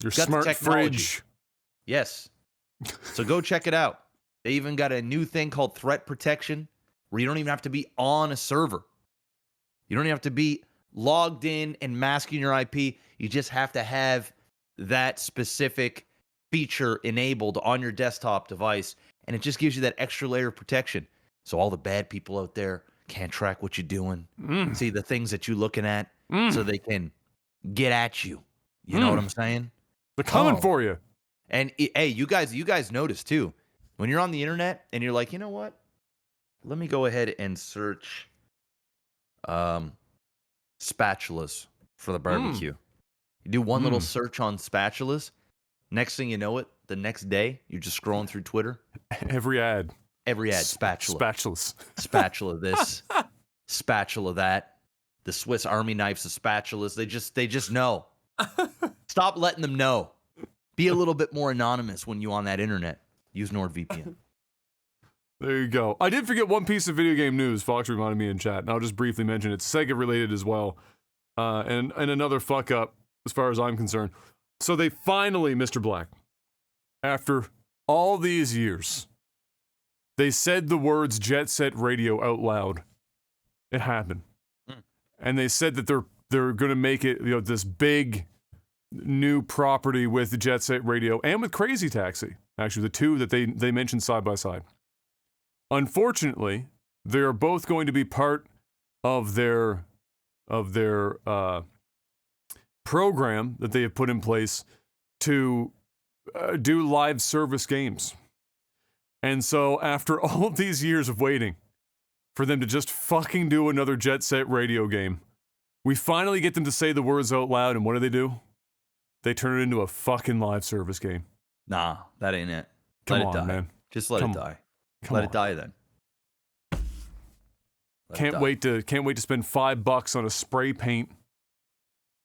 Your smart fridge. Yes. So go check it out. They even got a new thing called threat protection where you don't even have to be on a server. You don't even have to be logged in and masking your IP. You just have to have that specific feature enabled on your desktop device, and it just gives you that extra layer of protection. So all the bad people out there can't track what you're doing, see the things that you're looking at, so they can get at you. You know what I'm saying? They're coming for you. And hey, you guys notice too, when you're on the internet and you're like, you know what? Let me go ahead and search spatulas for the barbecue. You do one little search on spatulas. Next thing you know it, the next day, you're just scrolling through Twitter. Every ad, spatula. Spatulas. Spatula this, spatula that. The Swiss Army knives of spatulas. They just know. Stop letting them know. Be a little bit more anonymous when you on that internet. Use NordVPN. There you go. I did forget one piece of video game news. Fox reminded me in chat, and I'll just briefly mention it. It's Sega related as well. And another fuck up as far as I'm concerned. So they finally, Mr. Black, after all these years, they said the words Jet Set Radio out loud. It happened. And they said that they're going to make it, this big new property with Jet Set Radio and with Crazy Taxi. Actually, the two that they mentioned side by side. Unfortunately, they are both going to be part of their program that they have put in place to do live service games. And so, after all of these years of waiting for them to just fucking do another Jet Set Radio game, we finally get them to say the words out loud, and what do? They turn it into a fucking live service game. Nah, that ain't it. Come let on, it die. Man. Just let it die. Let it die then. Can't wait to spend $5 on a spray paint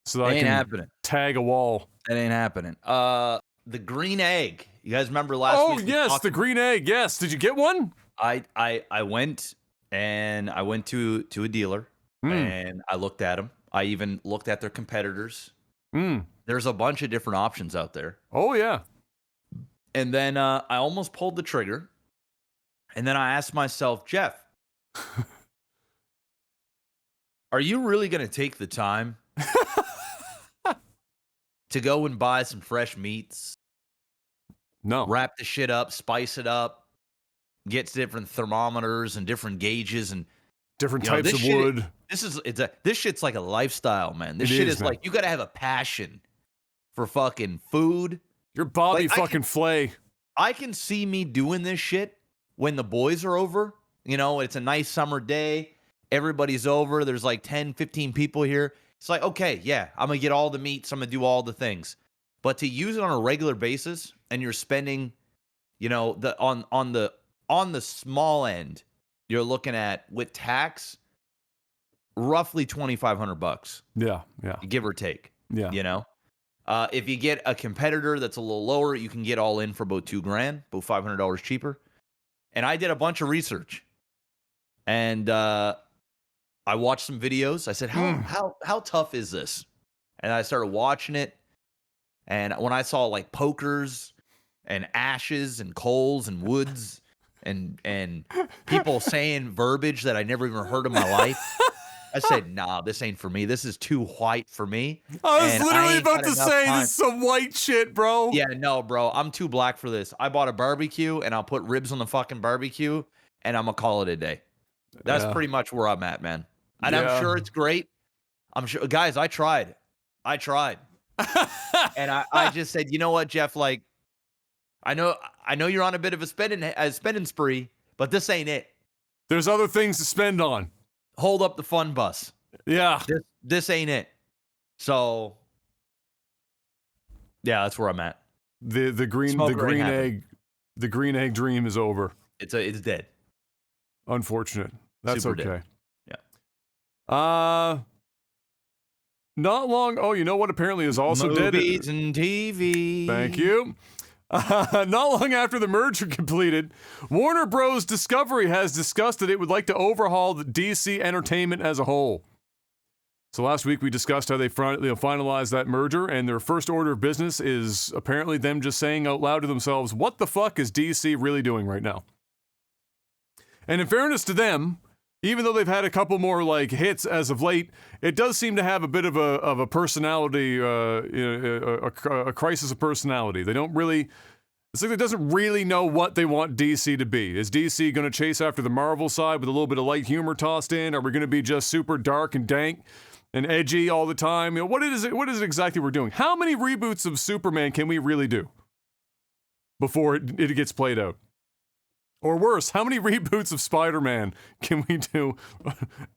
so that I can tag a wall. That ain't happening. The green egg. You guys remember last week? Oh yes, the green egg. Yes. Did you get one? I went to a dealer and I looked at them. I even looked at their competitors. There's a bunch of different options out there. Oh yeah. And then I almost pulled the trigger. And then I asked myself, Jeff, are you really going to take the time to go and buy some fresh meats? No. Wrap the shit up, spice it up, get different thermometers and different gauges and different types of wood. This shit's like a lifestyle, man. This shit is man. Like you got to have a passion for fucking food. You're Bobby Flay. I can see me doing this shit when the boys are over. It's a nice summer day. Everybody's over. There's like 10, 15 people here. It's like, okay, yeah, I'm going to get all the meats. I'm going to do all the things. But to use it on a regular basis and you're spending, on the small end, you're looking at with tax roughly $2,500. Yeah. Give or take. Yeah. If you get a competitor that's a little lower, you can get all in for about $2,000, about $500 cheaper. And I did a bunch of research, and I watched some videos. I said, how tough is this? And I started watching it, and when I saw like pokers and ashes and coals and woods and people saying verbiage that I never even heard in my life, I said, nah, this ain't for me. This is too white for me. I was literally about to say, this is some white shit, bro. Yeah, no, bro. I'm too black for this. I bought a barbecue, and I'll put ribs on the fucking barbecue, and I'm going to call it a day. That's pretty much where I'm at, man. And I'm sure it's great. I'm sure. Guys, I tried. And I just said, you know what, Jeff? Like, I know you're on a bit of a spending spree, but this ain't it. There's other things to spend on. Hold up the fun bus. Yeah. This ain't it. So, yeah, that's where I'm at. The green egg dream is over. It's dead. Unfortunate. That's Super okay. Dead. Yeah. Not long. Oh, you know what? Apparently is also dead. Movies and TV. Thank you. Not long after the merger completed, Warner Bros. Discovery has discussed that it would like to overhaul the DC entertainment as a whole. So last week we discussed how they finalized that merger, and their first order of business is apparently them just saying out loud to themselves, what the fuck is DC really doing right now? And in fairness to them, even though they've had a couple more like hits as of late, it does seem to have a bit of a personality, a crisis of personality. They don't really. It's like it doesn't really know what they want DC to be. Is DC going to chase after the Marvel side with a little bit of light humor tossed in? Are we going to be just super dark and dank and edgy all the time? You know, what is it exactly we're doing? How many reboots of Superman can we really do before it gets played out? Or worse, how many reboots of Spider-Man can we do?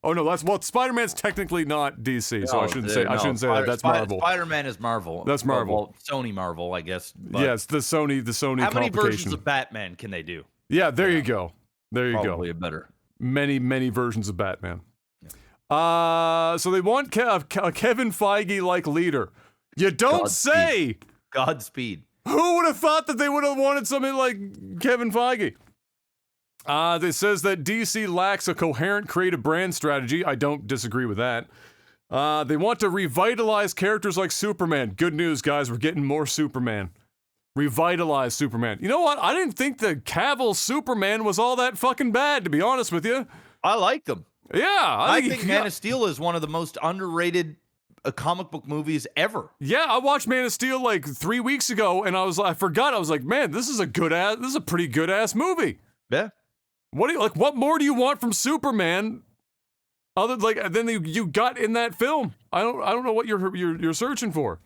Oh no, Spider-Man's technically not DC, so I shouldn't say that. That's Marvel. Spider-Man is Marvel. That's Marvel. Well, Sony Marvel, I guess. Yeah, it's the Sony How many versions of Batman can they do? Yeah, there you go. Probably a better. Many versions of Batman. Yeah. So they want a Kevin Feige-like leader. You don't say. Godspeed. Who would have thought that they would have wanted something like Kevin Feige? It says that DC lacks a coherent creative brand strategy. I don't disagree with that. They want to revitalize characters like Superman. Good news, guys. We're getting more Superman. Revitalize Superman. You know what? I didn't think the Cavill Superman was all that fucking bad, to be honest with you. I like them. Yeah. I think Man of Steel is one of the most underrated comic book movies ever. Yeah, I watched Man of Steel like 3 weeks ago, and I forgot. I was like, man, this is a pretty good ass movie. Yeah. What more do you want from Superman other than you got in that film? I don't know what you're searching for.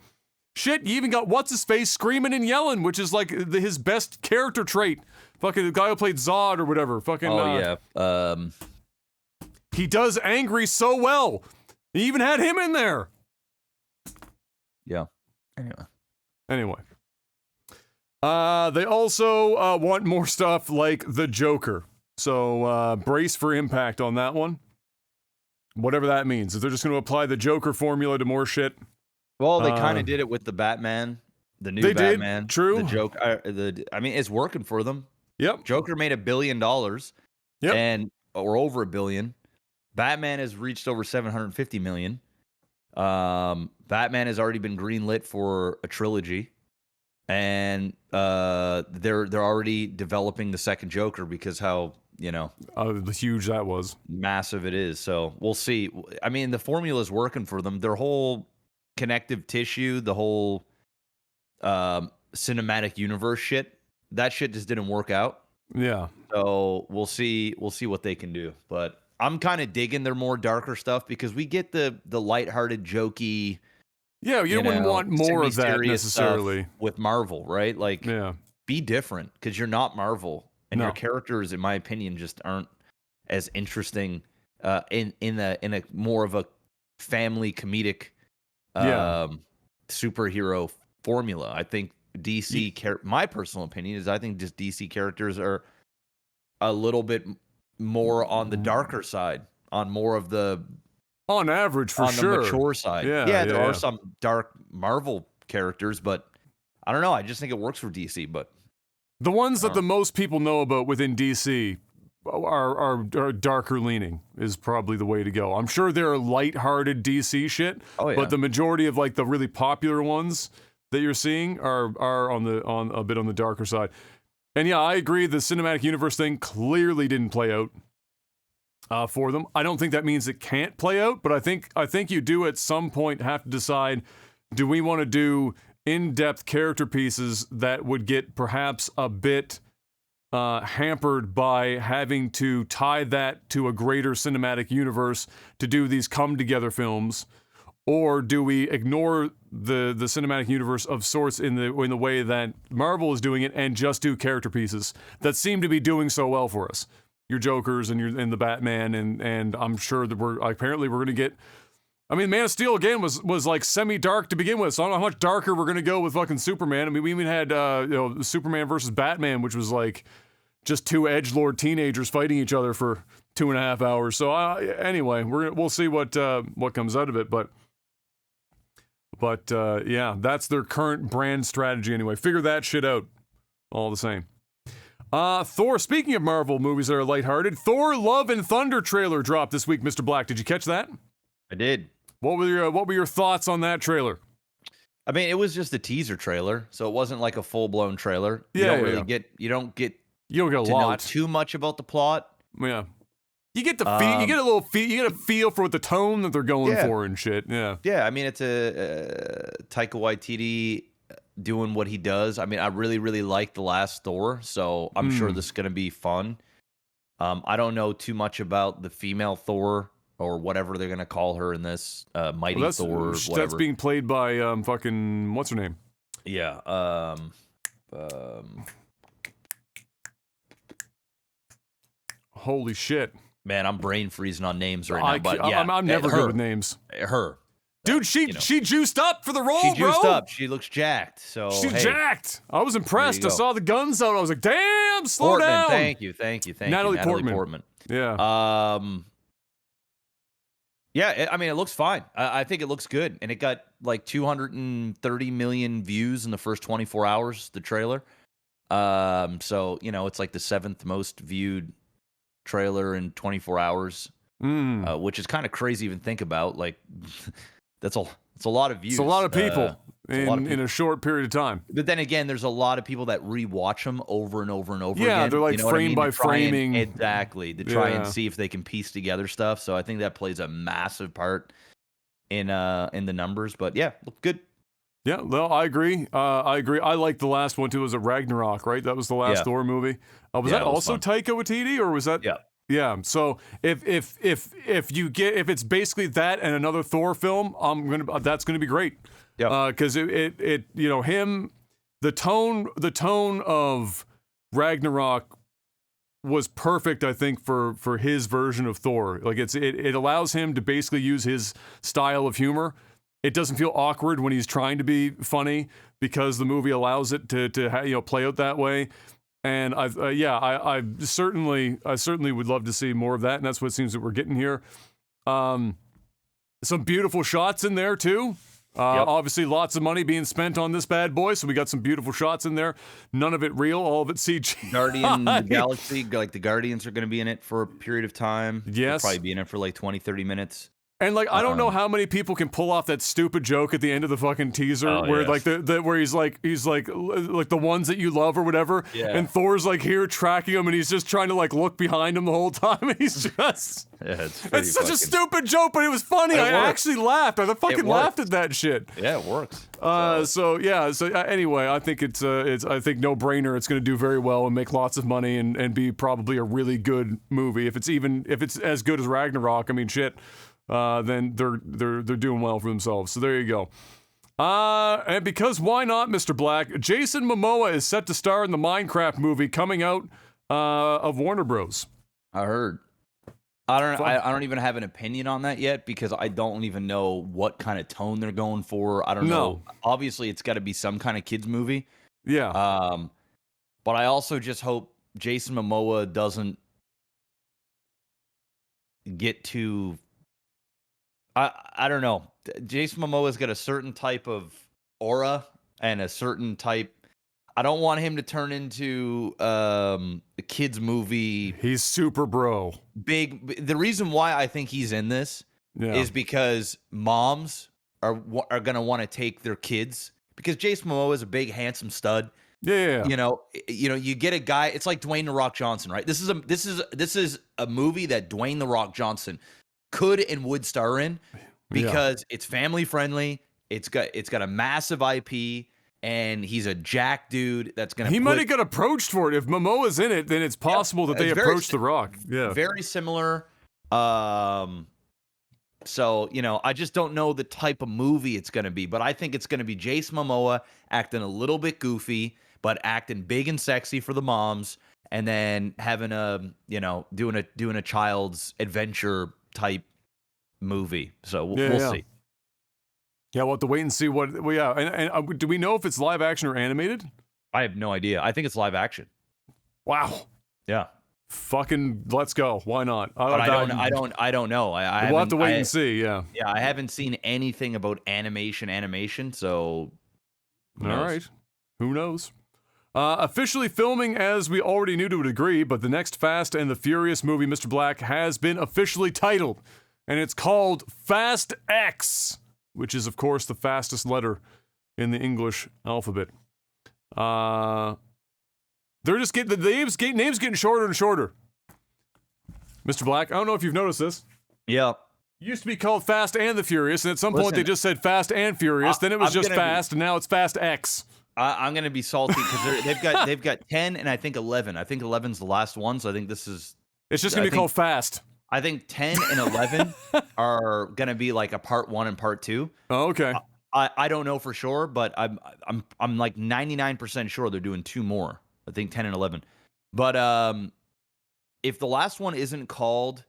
Shit, you even got what's his face screaming and yelling, which is like his best character trait. Fucking the guy who played Zod or whatever. Fucking yeah. He does angry so well. He even had him in there. Yeah. Anyway. They also want more stuff like the Joker. So brace for impact on that one. Whatever that means. If they're just going to apply the Joker formula to more shit. Well, they kind of did it with the Batman, the new Batman. True. The Joker. I mean, it's working for them. Yep. Joker made $1 billion. Yep. Or over $1 billion. Batman has reached over $750 million. Batman has already been greenlit for a trilogy. And they're already developing the second Joker because how huge that was, massive it is. So we'll see. I mean, the formula is working for them. Their whole connective tissue, the whole cinematic universe shit, that shit just didn't work out. Yeah. So we'll see what they can do. But I'm kind of digging their more darker stuff because we get the lighthearted, jokey. Yeah, you wouldn't want more of that necessarily with Marvel, right? Like, yeah, be different because you're not Marvel, and your characters, in my opinion, just aren't as interesting in a more of a family comedic superhero formula. I think DC, my personal opinion is, I think just DC characters are a little bit more on the darker side, on more of the. On average, for sure. On the mature side. Yeah, there are some dark Marvel characters, but I don't know. I just think it works for DC. But the ones that the most people know about within DC are darker leaning is probably the way to go. I'm sure there are lighthearted DC shit, but the majority of like the really popular ones that you're seeing are on a bit on the darker side. And yeah, I agree. The cinematic universe thing clearly didn't play out for them. I don't think that means it can't play out, but I think you do at some point have to decide: do we want to do in-depth character pieces that would get perhaps a bit hampered by having to tie that to a greater cinematic universe to do these come-together films, or do we ignore the cinematic universe of sorts in the way that Marvel is doing it and just do character pieces that seem to be doing so well for us? Your Jokers and the Batman, and I'm sure that we're going to get. I mean, Man of Steel again was like semi-dark to begin with, so I don't know how much darker we're gonna go with fucking Superman. I mean, we even had Superman versus Batman, which was like just two edgelord teenagers fighting each other for 2.5 hours. So anyway, we'll see what comes out of it, but yeah, that's their current brand strategy anyway. Figure that shit out. All the same. Thor. Speaking of Marvel movies that are lighthearted, Thor: Love and Thunder trailer dropped this week. Mr. Black, did you catch that? I did. What were your thoughts on that trailer? I mean, it was just a teaser trailer, so it wasn't like a full-blown trailer. You don't get a lot. Know too much about the plot. Yeah. You get a feel for what the tone that they're going for and shit. Yeah. Yeah, I mean, it's a Taika Waititi doing what he does. I mean, I really, really like the last Thor, so I'm sure this is going to be fun. I don't know too much about the female Thor, or whatever they're gonna call her in this Mighty Thor. Whatever. That's being played by fucking what's her name? Yeah. Holy shit, man! I'm brain freezing on names right now. But yeah, I'm never good with names. Her, dude, she juiced up for the role. She juiced up. She looks jacked. So she's jacked. I was impressed. I saw the guns out. I was like, damn, slow down. Thank you. Natalie Portman. Yeah. Yeah, I mean, it looks fine. I think it looks good. And it got like 230 million views in the first 24 hours, the trailer. So, it's like the 7th most viewed trailer in 24 hours, which is kind of crazy to even think about. Like, it's a lot of views. It's a lot of people. In a short period of time. But then again, there's a lot of people that rewatch them over and over and over again. Yeah, they're like frame by framing. Exactly, to try and see if they can piece together stuff. So I think that plays a massive part in the numbers. But yeah, look good. Yeah, well, I agree. I liked the last one too. It was a Ragnarok, right? That was the last Thor movie. Was that also Taika Waititi, or was that? Yeah. Yeah. So if it's basically that and another Thor film, that's gonna be great. Yeah. Because it him, the tone of Ragnarok was perfect, I think, for his version of Thor. Like it allows him to basically use his style of humor. It doesn't feel awkward when he's trying to be funny because the movie allows it to play out that way. And I certainly would love to see more of that, and that's what it seems that we're getting here. Some beautiful shots in there too. Obviously, lots of money being spent on this bad boy, so we got some beautiful shots in there. None of it real, all of it CG. Guardian of the Galaxy, like the Guardians are going to be in it for a period of time. Yes. They'll probably be in it for like 20, 30 minutes. And like, I don't know how many people can pull off that stupid joke at the end of the fucking teaser where like where he's like the ones that you love or whatever. Yeah. And Thor's like here tracking him and he's just trying to like look behind him the whole time. And he's just, it's such a stupid joke, but it was funny. I actually laughed. I fucking laughed at that shit. Yeah, it works. So anyway, I think it's I think no brainer. It's going to do very well and make lots of money and be probably a really good movie. If it's as good as Ragnarok, I mean, shit. Then they're doing well for themselves. So there you go. And because why not, Mr. Black? Jason Momoa is set to star in the Minecraft movie coming out of Warner Bros. I heard. I don't even have an opinion on that yet because I don't even know what kind of tone they're going for. I don't know. Obviously, it's got to be some kind of kids movie. Yeah. But I also just hope Jason Momoa doesn't get too. I don't know. Jason Momoa's got a certain type of aura and a certain type. I don't want him to turn into a kids movie. He's super bro. Big. The reason why I think he's in this is because moms are gonna want to take their kids, because Jason Momoa is a big handsome stud. Yeah. You know, you get a guy. It's like Dwayne "The Rock" Johnson, right? This is a movie that Dwayne "The Rock" Johnson could and would star in, because it's family friendly. It's got a massive IP, and he's a jack dude that's gonna. He might have got approached for it. If Momoa's in it, then it's possible that they approached The Rock. Yeah, very similar. So, I just don't know the type of movie it's going to be, but I think it's going to be Jason Momoa acting a little bit goofy, but acting big and sexy for the moms, and then having doing a child's adventure type movie. So we'll see. Yeah, we'll have to wait and see what. Well, yeah, and do we know if it's live action or animated? I have no idea. I think it's live action. Wow. Yeah. Fucking let's go. Why not? I don't know. We'll have to wait and see. Yeah. Yeah, I haven't seen anything about animation. So, all right. Who knows? Officially filming, as we already knew to a degree, but the next Fast and the Furious movie, Mr. Black, has been officially titled, and it's called Fast X, which is, of course, the fastest letter in the English alphabet. They're just getting the names getting shorter and shorter. Mr. Black, I don't know if you've noticed this. Yeah. It used to be called Fast and the Furious, and at some point they just said Fast and Furious. Then it was just Fast, and now it's Fast X. I'm gonna be salty because they've got 10 and I think 11. I think 11's the last one, so I think this is. It's just gonna be called Fast. I think 10 and 11 are gonna be like a part 1 and part 2. Oh, okay. I don't know for sure, but I'm like 99% sure they're doing 2 more. I think 10 and 11. But if the last one isn't called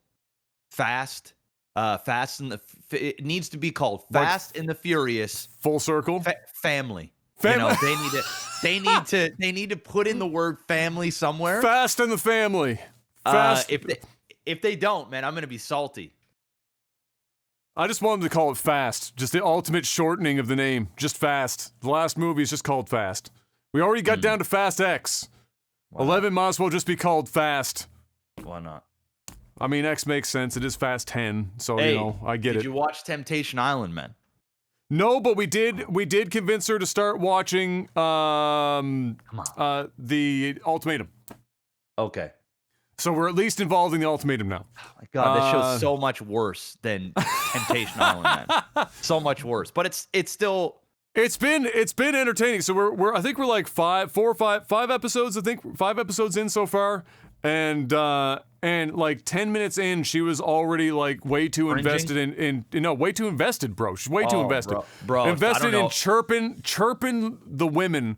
Fast, it needs to be called Fast and the Furious. Full circle. Family. They need to put in the word family somewhere. Fast and the Family. Fast. If they don't, man, I'm gonna be salty. I just want them to call it Fast. Just the ultimate shortening of the name. Just Fast. The last movie is just called Fast. We already got down to Fast X. 11 might as well just be called Fast. Why not? I mean, X makes sense. It is Fast 10, so I get it. Did you watch Temptation Island, man? No, but we did convince her to start watching the Ultimatum. Okay. So we're at least involved in the Ultimatum now. Oh my God, this show's so much worse than Temptation Island, man. So much worse, but it's still. It's been entertaining. So we're I think we're like 5 episodes. I think 5 episodes in so far, and like 10 minutes in, she was already like way too invested way too invested, bro. She's way too invested, bro. Invested in chirping the women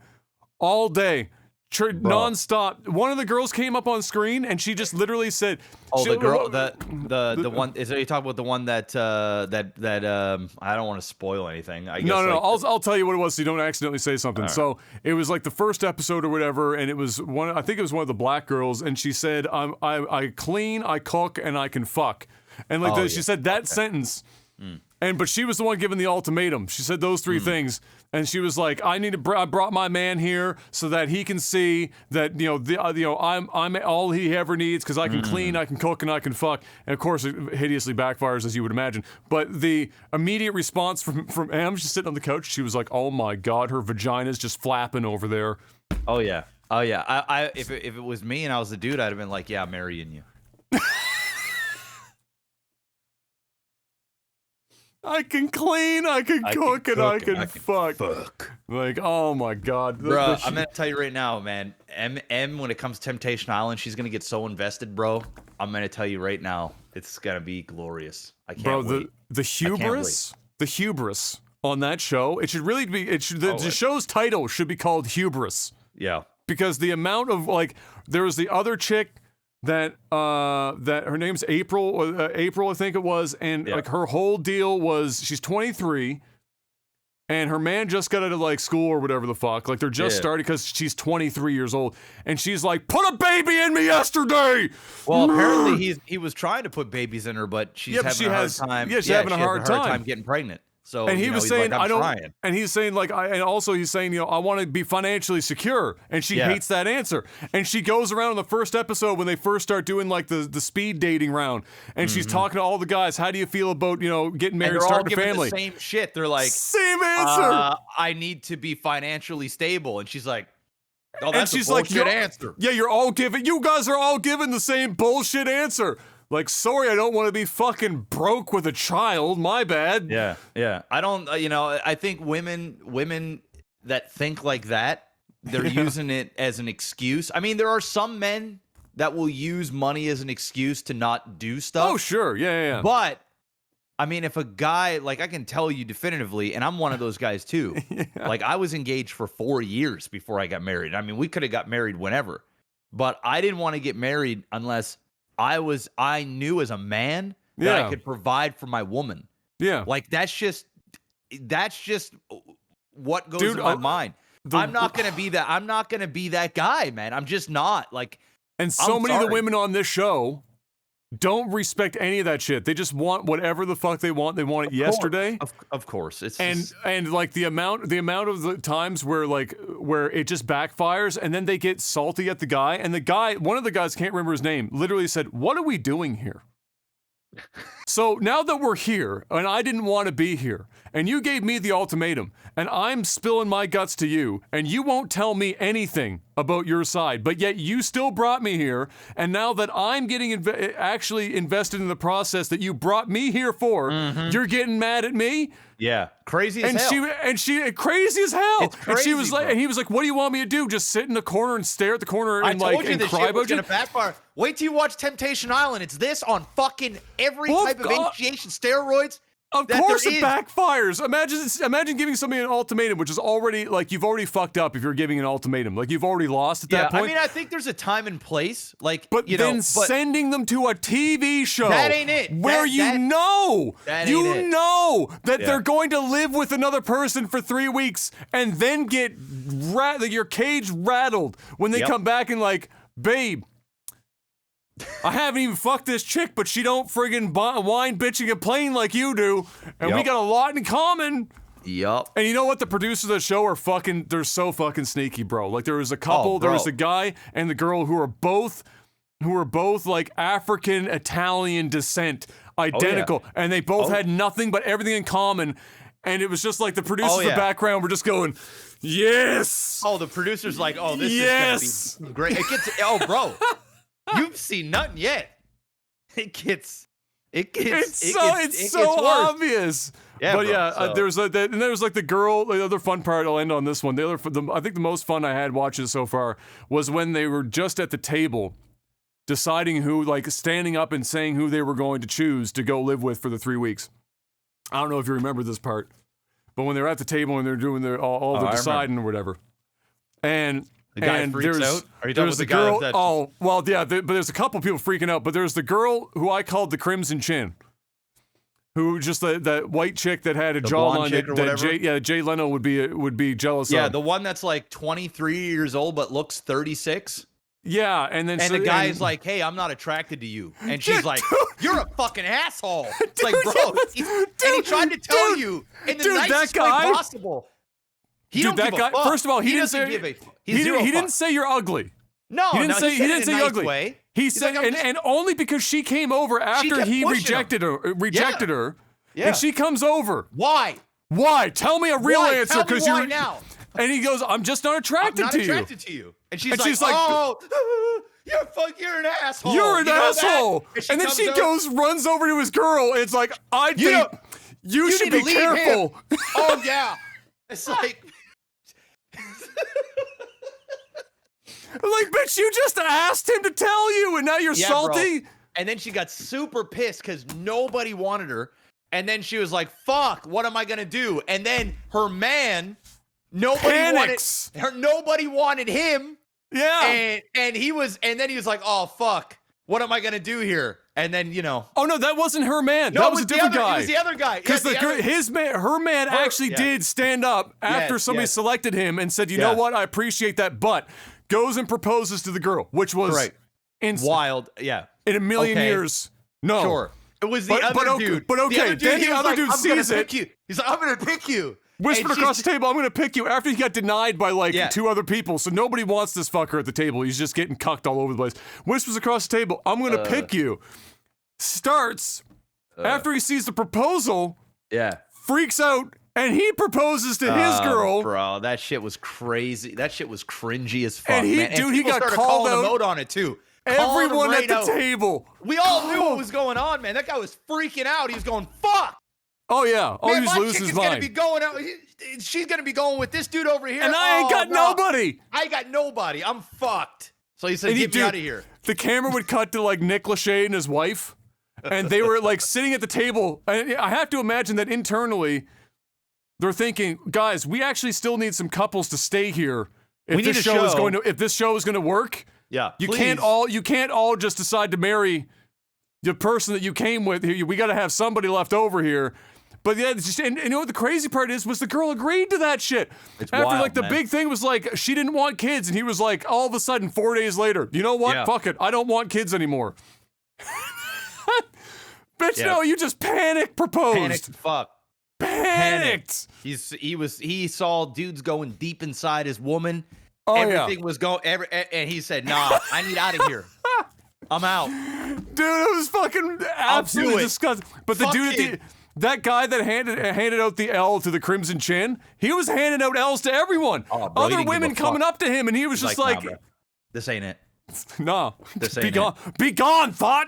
all day. Non-stop. One of the girls came up on screen and she just literally said, the girl, the one, is you talking about the one that I don't want to spoil anything. I guess no. I'll tell you what it was so you don't accidentally say something. Right. So it was like the first episode or whatever, and it was I think it was one of the black girls, and she said, I clean, I cook, and I can fuck. And like she said that sentence. But she was the one giving the ultimatum. She said those 3 things, and she was like, "I brought my man here so that he can see that I'm all he ever needs because I can clean, I can cook, and I can fuck." And of course, it hideously backfires as you would imagine. But the immediate response from Em, she's sitting on the couch. She was like, "Oh my God, her vagina's just flapping over there." Oh yeah. If it was me and I was the dude, I'd have been like, "Yeah, I'm marrying you." I can clean, I can cook, and I can fuck. Like, oh my God. Bro, I'm going to tell you right now, man. M, when it comes to Temptation Island, she's going to get so invested, bro. I'm going to tell you right now, it's going to be glorious. I can't wait. The hubris on that show, it should really be, the show's title should be called Hubris. Yeah. Because the amount of, like, there was the other chick that her name's April, I think it was, and like her whole deal was she's 23, and her man just got out of like school or whatever the fuck, like they're just starting because she's 23 years old, and she's like, "Put a baby in me yesterday." Well, apparently he was trying to put babies in her, but she's having a hard time. Yeah, she's having a hard time getting pregnant. So and he was saying, like, I don't. trying. And he's saying like, and also he's saying, I want to be financially secure, and she hates that answer. And she goes around in the first episode when they first start doing like the speed dating round, and she's talking to all the guys. How do you feel about getting married, starting a family? The same shit. They're like, same answer. I need to be financially stable, and she's like, oh, and she's a bullshit answer. Yeah, you guys are all giving the same bullshit answer. Like, sorry, I don't want to be fucking broke with a child. My bad. Yeah. I don't, I think women that think like that, they're using it as an excuse. I mean, there are some men that will use money as an excuse to not do stuff. Oh, sure. Yeah. But, I mean, if a guy, like, I can tell you definitively, and I'm one of those guys too. Like, I was engaged for 4 years before I got married. I mean, we could have got married whenever. But I didn't want to get married unless I knew as a man that I could provide for my woman. Yeah. Like, that's just what goes in my mind. I'm not going to be that. I'm not going to be that guy, man. I'm just not. Like, and so many of the women on this show don't respect any of that shit. They just want whatever the fuck they want. They want it yesterday. Of course. It's and like the amount of the times where it just backfires, and then they get salty at the guy, and one of the guys, can't remember his name, literally said, "What are we doing here?" So now that we're here, and I didn't want to be here, and you gave me the ultimatum, and I'm spilling my guts to you, and you won't tell me anything about your side, but yet you still brought me here, and now that I'm getting actually invested in the process that you brought me here for, you're getting mad at me? Yeah, crazy as hell. She crazy as hell. It's crazy, and she was like, bro. and he was like, "What do you want me to do? Just sit in the corner and stare at the corner and I told you and this cry shit was about you?" gonna backfire. Wait till you watch Temptation Island. It's this on fucking every type of initiation steroids. Of course it backfires. Imagine giving somebody an ultimatum, which is already, like, you've already fucked up if you're giving an ultimatum. Like, you've already lost at that point. I mean, I think there's a time and place. Like, but sending them to a TV show. That ain't it. Where know that they're going to live with another person for 3 weeks and then get your cage rattled when they come back and like, babe, I haven't even fucked this chick, but she don't friggin' whine, bitch, and complain like you do, and we got a lot in common. Yup. And you know what? The producers of the show are they're so fucking sneaky, bro. Like, there was a couple, there was a guy and the girl who are both like African Italian descent, identical, and they both had nothing but everything in common. And it was just like the producers in the background were just going, yes. Oh, the producers like, oh, this is gonna be great. It gets, bro. You've seen nothing yet. It gets so obvious. Yeah, but bro, there was like the girl. The other fun part, I'll end on this one. I think the most fun I had watching so far was when they were just at the table, deciding who, like, standing up and saying who they were going to choose to go live with for the 3 weeks. I don't know if you remember this part, but when they were at the table and they're doing all the deciding or whatever, and. The guy freaks out? Are you talking about the girl, guy but there's a couple people freaking out. But there's the girl who I called the Crimson Chin, who just that white chick that had a jawline that Jay Leno would be jealous of. Yeah, the one that's like 23 years old but looks 36. Yeah, and the guy's like, "Hey, I'm not attracted to you," and she's like, "You're a fucking asshole." It's like, bro, and he tried to tell you in the nicest way possible. First of all, he didn't say you're ugly. No, he didn't say you're ugly. Way. He said, like, and only because she came over after he rejected her, and she comes over. Why? Tell me a real answer, because you're now. And he goes, "I'm just not attracted to you." And she's like, "Oh, you're an asshole. You're an asshole." And then she runs over to his girl, and it's like, "I think you should be careful." Oh yeah, it's like. Like, bitch, you just asked him to tell you, and now you're salty. Bro. And then she got super pissed because nobody wanted her. And then she was like, "Fuck, what am I gonna do?" And then her man, nobody wanted him. Yeah. And then he was like, "Oh fuck, what am I gonna do here?" And then Oh no, that wasn't her man. That was a different guy. It was the other guy. Because her man actually did stand up after somebody selected him and said, "You know what? I appreciate that," but goes and proposes to the girl, which was wild. Yeah. In a million years. No. Sure. It was the other dude. But okay, then the other dude sees it. He's like, I'm going to pick you. Whispered across the table, I'm going to pick you, after he got denied by like 2 other people. So nobody wants this fucker at the table. He's just getting cucked all over the place. Whispers across the table, I'm going to pick you. Starts, after he sees the proposal, freaks out, and he proposes to his girl. Bro, that shit was crazy. That shit was cringy as fuck, and he, man. And dude, he got called out on it, too. Everyone at the table. We all knew what was going on, man. That guy was freaking out. He was going, fuck. Oh, yeah. Oh, man, he was losing his mind. Gonna be going out. She's going to be going with this dude over here. And I ain't got nobody. I got nobody. I'm fucked. So he said, get me out of here. The camera would cut to, like, Nick Lachey and his wife, and they were, like, sitting at the table. And I have to imagine that internally, they're thinking, guys, we actually still need some couples to stay here if this show is going to work. Yeah, you can't all just decide to marry the person that you came with. We got to have somebody left over here. But yeah, and you know what the crazy part is? Was the girl agreed to that shit. After wild, like the big thing was like she didn't want kids, and he was like, all of a sudden 4 days later, you know what? Fuck it, I don't want kids anymore. Bitch, no, you just proposed. Panicked, fuck. Panicked. He saw dudes going deep inside his woman. Oh, everything was going, and he said, "Nah, I need out of here. I'm out." Dude, it was fucking absolutely disgusting. But the dude, that guy that handed out the L to the Crimson Chin, he was handing out L's to everyone. Oh, bro, other women coming up to him, and he was just like, nah, "This ain't it. No, this ain't it. Be gone, thought."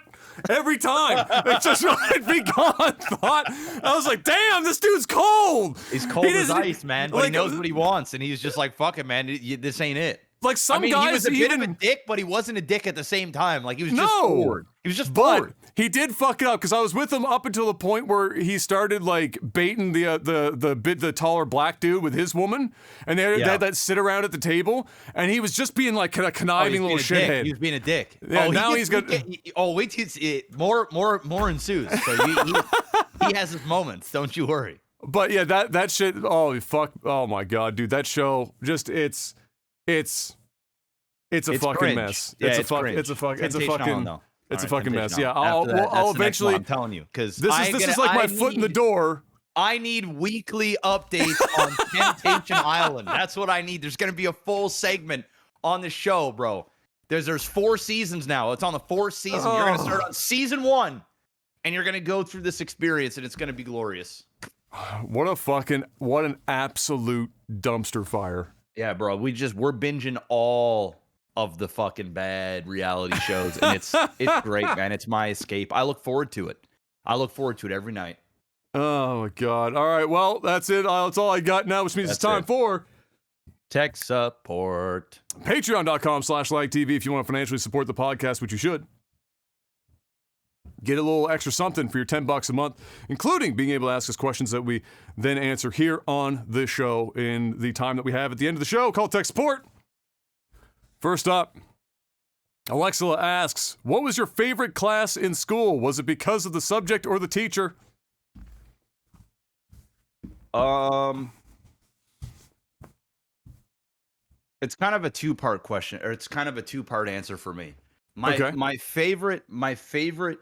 Every time. It's just right, be gone, thought. I was like, damn, this dude's cold. He's cold as ice, man. But he knows what he wants, and he's just like, fuck it, man. This ain't it. Like some guys, he was a bit of a dick, but he wasn't a dick at the same time. Like he was just bored. He was just bored. He did fuck it up because I was with him up until the point where he started like baiting the taller black dude with his woman, and they had that sit around at the table, and he was just being like a conniving little shithead. He was being a dick. Yeah, now he's got. Wait till more ensues. So he has his moments. Don't you worry. But yeah, that shit. Oh fuck. Oh my god, dude, that show just it's a fucking cringe. mess. Yeah, it's a fucking mess. Yeah, I'll eventually. I'm telling you, because this is like my foot in the door. I need weekly updates on Temptation Island. That's what I need. There's gonna be a full segment on the show, bro. There's 4 seasons now. It's on the 4th season. You're gonna start on season 1, and you're gonna go through this experience, and it's gonna be glorious. What an absolute dumpster fire. Yeah, bro. We're binging all of the fucking bad reality shows, and it's great, man. It's my escape. I look forward to it. Every night. Oh my god. All right, well, that's it. That's all I got now, which means it's time for tech support. Patreon.com/LagTV if you want to financially support the podcast, which you should. Get a little extra something for your $10 a month, including being able to ask us questions that we then answer here on the show in the time that we have at the end of the show called Tech Support. First up, Alexa asks, what was your favorite class in school? Was it because of the subject or the teacher? It's kind of a 2-part question, or it's kind of a 2-part answer for me. My favorite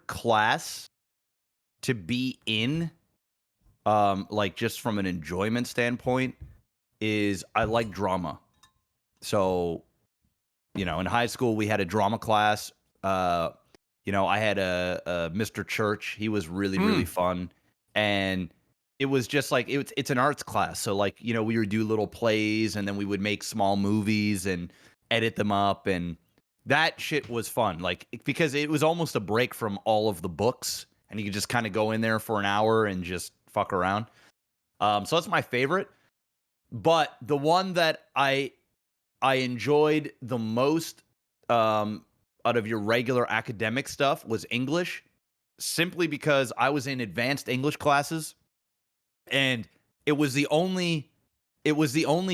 class to be in, like just from an enjoyment standpoint, is I like drama. So, in high school we had a drama class. I had a Mr. Church. He was really, really fun. And it was just like, it's an arts class. So like, we would do little plays, and then we would make small movies and edit them up, and that shit was fun, like, because it was almost a break from all of the books, and you could just kind of go in there for an hour and just fuck around. So that's my favorite. But the one that I enjoyed the most out of your regular academic stuff was English, simply because I was in advanced English classes, and it was the only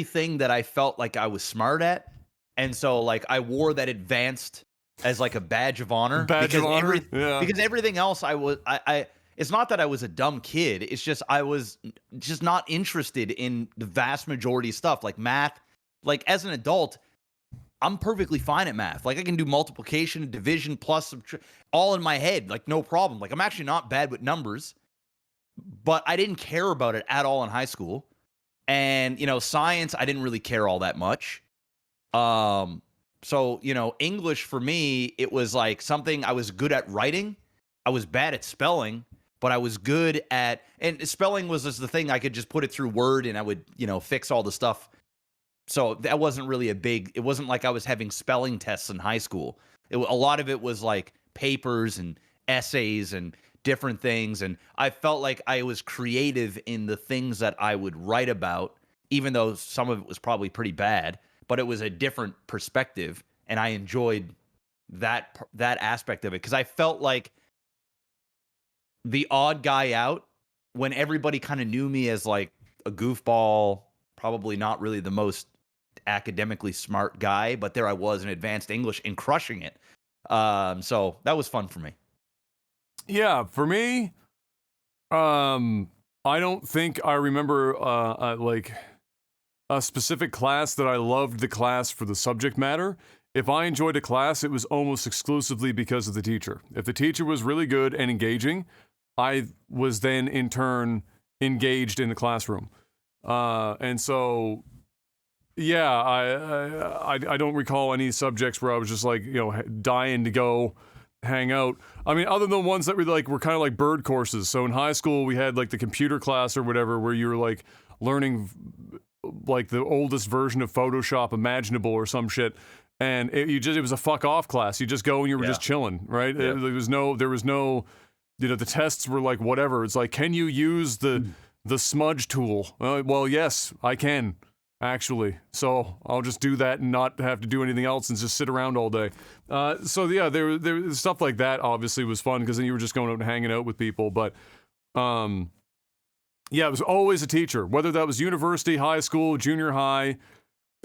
thing that I felt like I was smart at. And so, like, I wore that advanced as like a badge of honor. Because everything else, it's not that I was a dumb kid. It's just I was just not interested in the vast majority of stuff, like math. Like, as an adult, I'm perfectly fine at math. Like I can do multiplication, division, plus, all in my head, like no problem. Like I'm actually not bad with numbers, but I didn't care about it at all in high school. And, science, I didn't really care all that much. So, English for me, it was like something I was good at writing. I was bad at spelling, but I was good at, and spelling was just the thing I could just put it through Word and I would, fix all the stuff. So that wasn't really it wasn't like I was having spelling tests in high school. A lot of it was like papers and essays and different things. And I felt like I was creative in the things that I would write about, even though some of it was probably pretty bad, but it was a different perspective. And I enjoyed that aspect of it because I felt like the odd guy out when everybody kind of knew me as like a goofball, probably not really the most academically smart guy, but there I was in advanced English and crushing it. So that was fun for me. Yeah, for me, I don't think I remember like a specific class that I loved the class for the subject matter. If I enjoyed a class, it was almost exclusively because of the teacher. If the teacher was really good and engaging, I was then in turn engaged in the classroom. And so, yeah, I don't recall any subjects where I was just like, dying to go hang out. I mean, other than ones that were kind of like bird courses. So in high school, we had like the computer class or whatever, where you were like learning like the oldest version of Photoshop imaginable or some shit. And it was a fuck off class. You just go and you were just chilling, right? Yeah. There was no, the tests were like whatever. It's like, can you use the smudge tool? Well, yes, I can. Actually, so I'll just do that and not have to do anything else and just sit around all day. So yeah, there stuff like that obviously was fun because then you were just going out and hanging out with people. But yeah, it was always a teacher, whether that was university, high school, junior high,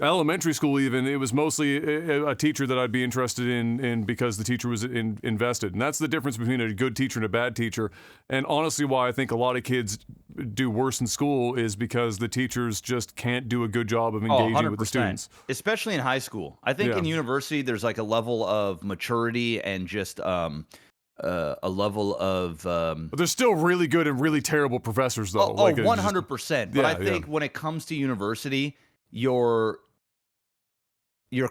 elementary school even. It was mostly a teacher that I'd be interested in because the teacher was invested. And that's the difference between a good teacher and a bad teacher. And honestly, why I think a lot of kids do worse in school is because the teachers just can't do a good job of engaging with the students. Especially in high school. I think in university, there's like a level of maturity and just a level of... But there's still really good and really terrible professors, though. 100%. But I think when it comes to university, your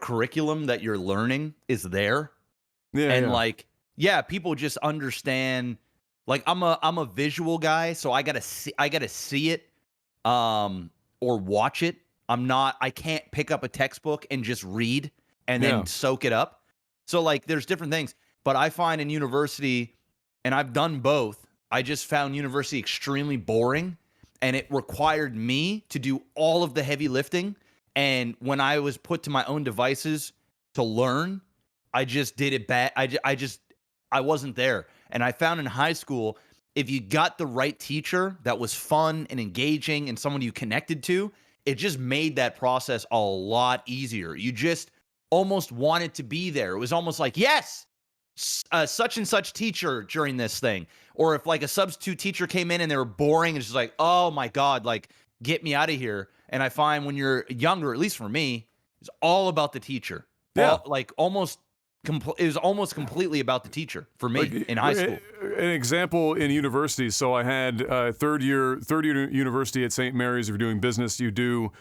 curriculum that you're learning is there. People just understand. Like I'm a visual guy, so I gotta see it, or watch it. I can't pick up a textbook and just read and then soak it up. So like there's different things, but I find in university, and I've done both, I just found university extremely boring, and it required me to do all of the heavy lifting. And when I was put to my own devices to learn, I just did it bad. I wasn't there. And I found in high school, if you got the right teacher that was fun and engaging and someone you connected to, it just made that process a lot easier. You just almost wanted to be there. It was almost like, yes, such and such teacher during this thing. Or if like a substitute teacher came in and they were boring, it's just like, oh my God, like get me out of here. And I find when you're younger, at least for me, it's all about the teacher. Yeah. It was almost completely about the teacher for me in high school. An example in university. So I had third year university at St. Mary's. If you're doing business, you do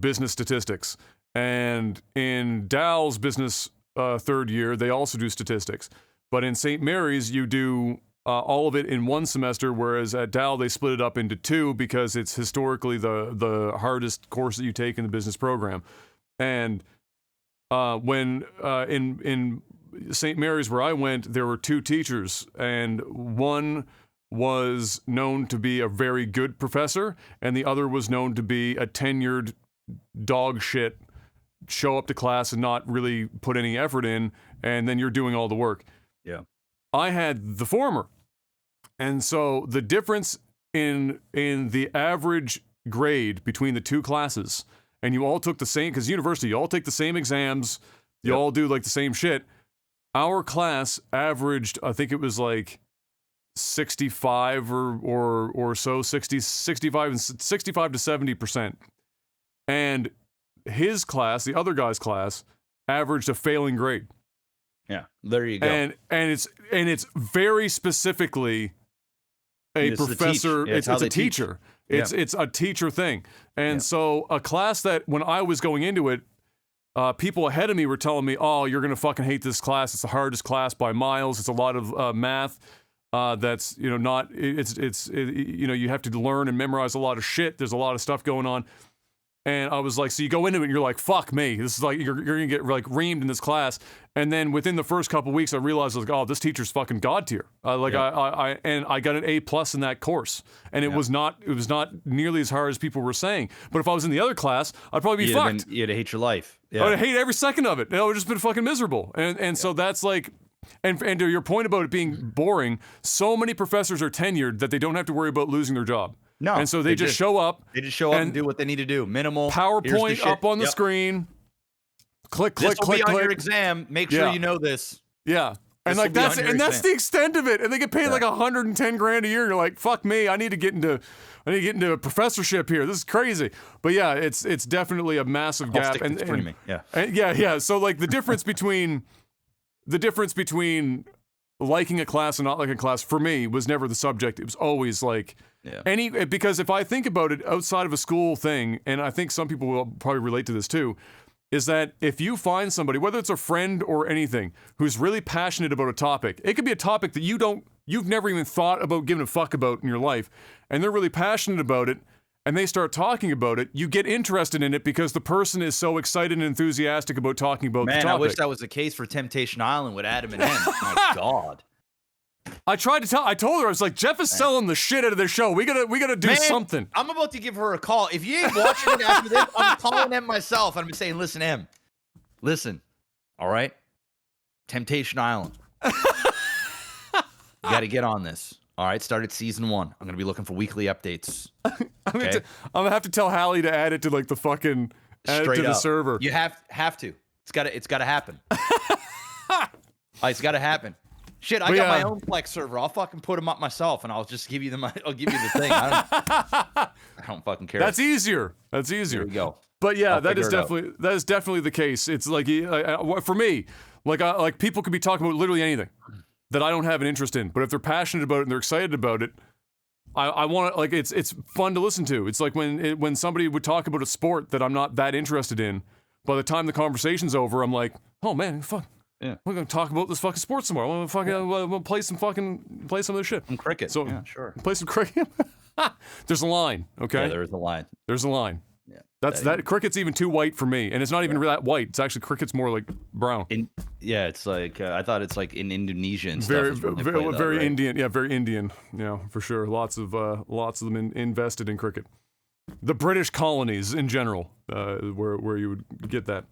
business statistics. And in Dow's business third year, they also do statistics. But in St. Mary's, you do all of it in one semester, whereas at Dow they split it up into two because it's historically the hardest course that you take in the business program. And when in St. Mary's where I went, there were two teachers, and one was known to be a very good professor, and the other was known to be a tenured dog shit, show up to class and not really put any effort in, and then you're doing all the work. Yeah. I had the former. And so the difference in the average grade between the two classes, and you all took the same, because university, you all take the same exams, you all do like the same shit. Our class averaged, I think it was like 65 or so, 65 to 70%. And his class, the other guy's class, averaged a failing grade. Yeah, there you go. And it's very specifically a professor. It's a teacher. It's a teacher thing. And so a class that when I was going into it, people ahead of me were telling me, "Oh, you're gonna fucking hate this class. It's the hardest class by miles. It's a lot of math. That's not. It's you have to learn and memorize a lot of shit. There's a lot of stuff going on." And I was like, so you go into it and you're like, fuck me. This is like, you're going to get like reamed in this class. And then within the first couple of weeks, I realized, like, oh, this teacher's fucking God tier. I got an A+ in that course. And it was not nearly as hard as people were saying. But if I was in the other class, I'd probably be fucked. You'd hate your life. Yeah. I'd hate every second of it. It would have just been fucking miserable. And so that's like, and to your point about it being boring, so many professors are tenured that they don't have to worry about losing their job. No, and so they just show up. They just show up and do what they need to do. Minimal PowerPoint up on the screen. Click, click, this will click, be on click. Your exam. Make sure you know this. Yeah, and like that's the extent of it. And they get paid like $110,000 a year. And you're like, fuck me. I need to get into a professorship here. This is crazy. But yeah, it's definitely a massive gap. So like the difference between liking a class and not liking a class for me was never the subject. It was always like because if I think about it outside of a school thing, and I think some people will probably relate to this too, is that if you find somebody, whether it's a friend or anything, who's really passionate about a topic, it could be a topic that you've never even thought about giving a fuck about in your life, and they're really passionate about it, and they start talking about it, you get interested in it because the person is so excited and enthusiastic about talking about the topic. Man, I wish that was the case for Temptation Island with Adam and Em. My God. I told her, I was like, Jeff is selling the shit out of this show. We gotta do something. I'm about to give her a call. If you ain't watching it after this, I'm calling Em myself. I'm saying, listen, Em. Listen. All right? Temptation Island. You got to get on this. All right? Started season 1. I'm going to be looking for weekly updates. I'm going to have to tell Hallie to add it to like the fucking the server. You have to. It's got to happen. It's got to happen. Shit, I got my own Flex server. I'll fucking put them up myself, and I'll just give you I'll give you the thing. I don't fucking care. That's easier. There we go. But yeah, that is definitely the case. It's like for me, like people could be talking about literally anything that I don't have an interest in, but if they're passionate about it and they're excited about it, I want to, like, it's fun to listen to. It's like when somebody would talk about a sport that I'm not that interested in. By the time the conversation's over, I'm like, oh man, fuck. Yeah, we're gonna talk about this fucking sports tomorrow. We'll play some of this shit. Some cricket. So yeah, sure. Play some cricket. There's a line, okay? Yeah, there's a line. There's a line. Yeah. That cricket's even too white for me, and it's not even that white. It's actually cricket's more like brown. It's like I thought it's like in Indonesia and very, stuff. Very right? Indian. Yeah, very Indian. Yeah, for sure. Lots of them invested in cricket. The British colonies in general, where you would get that.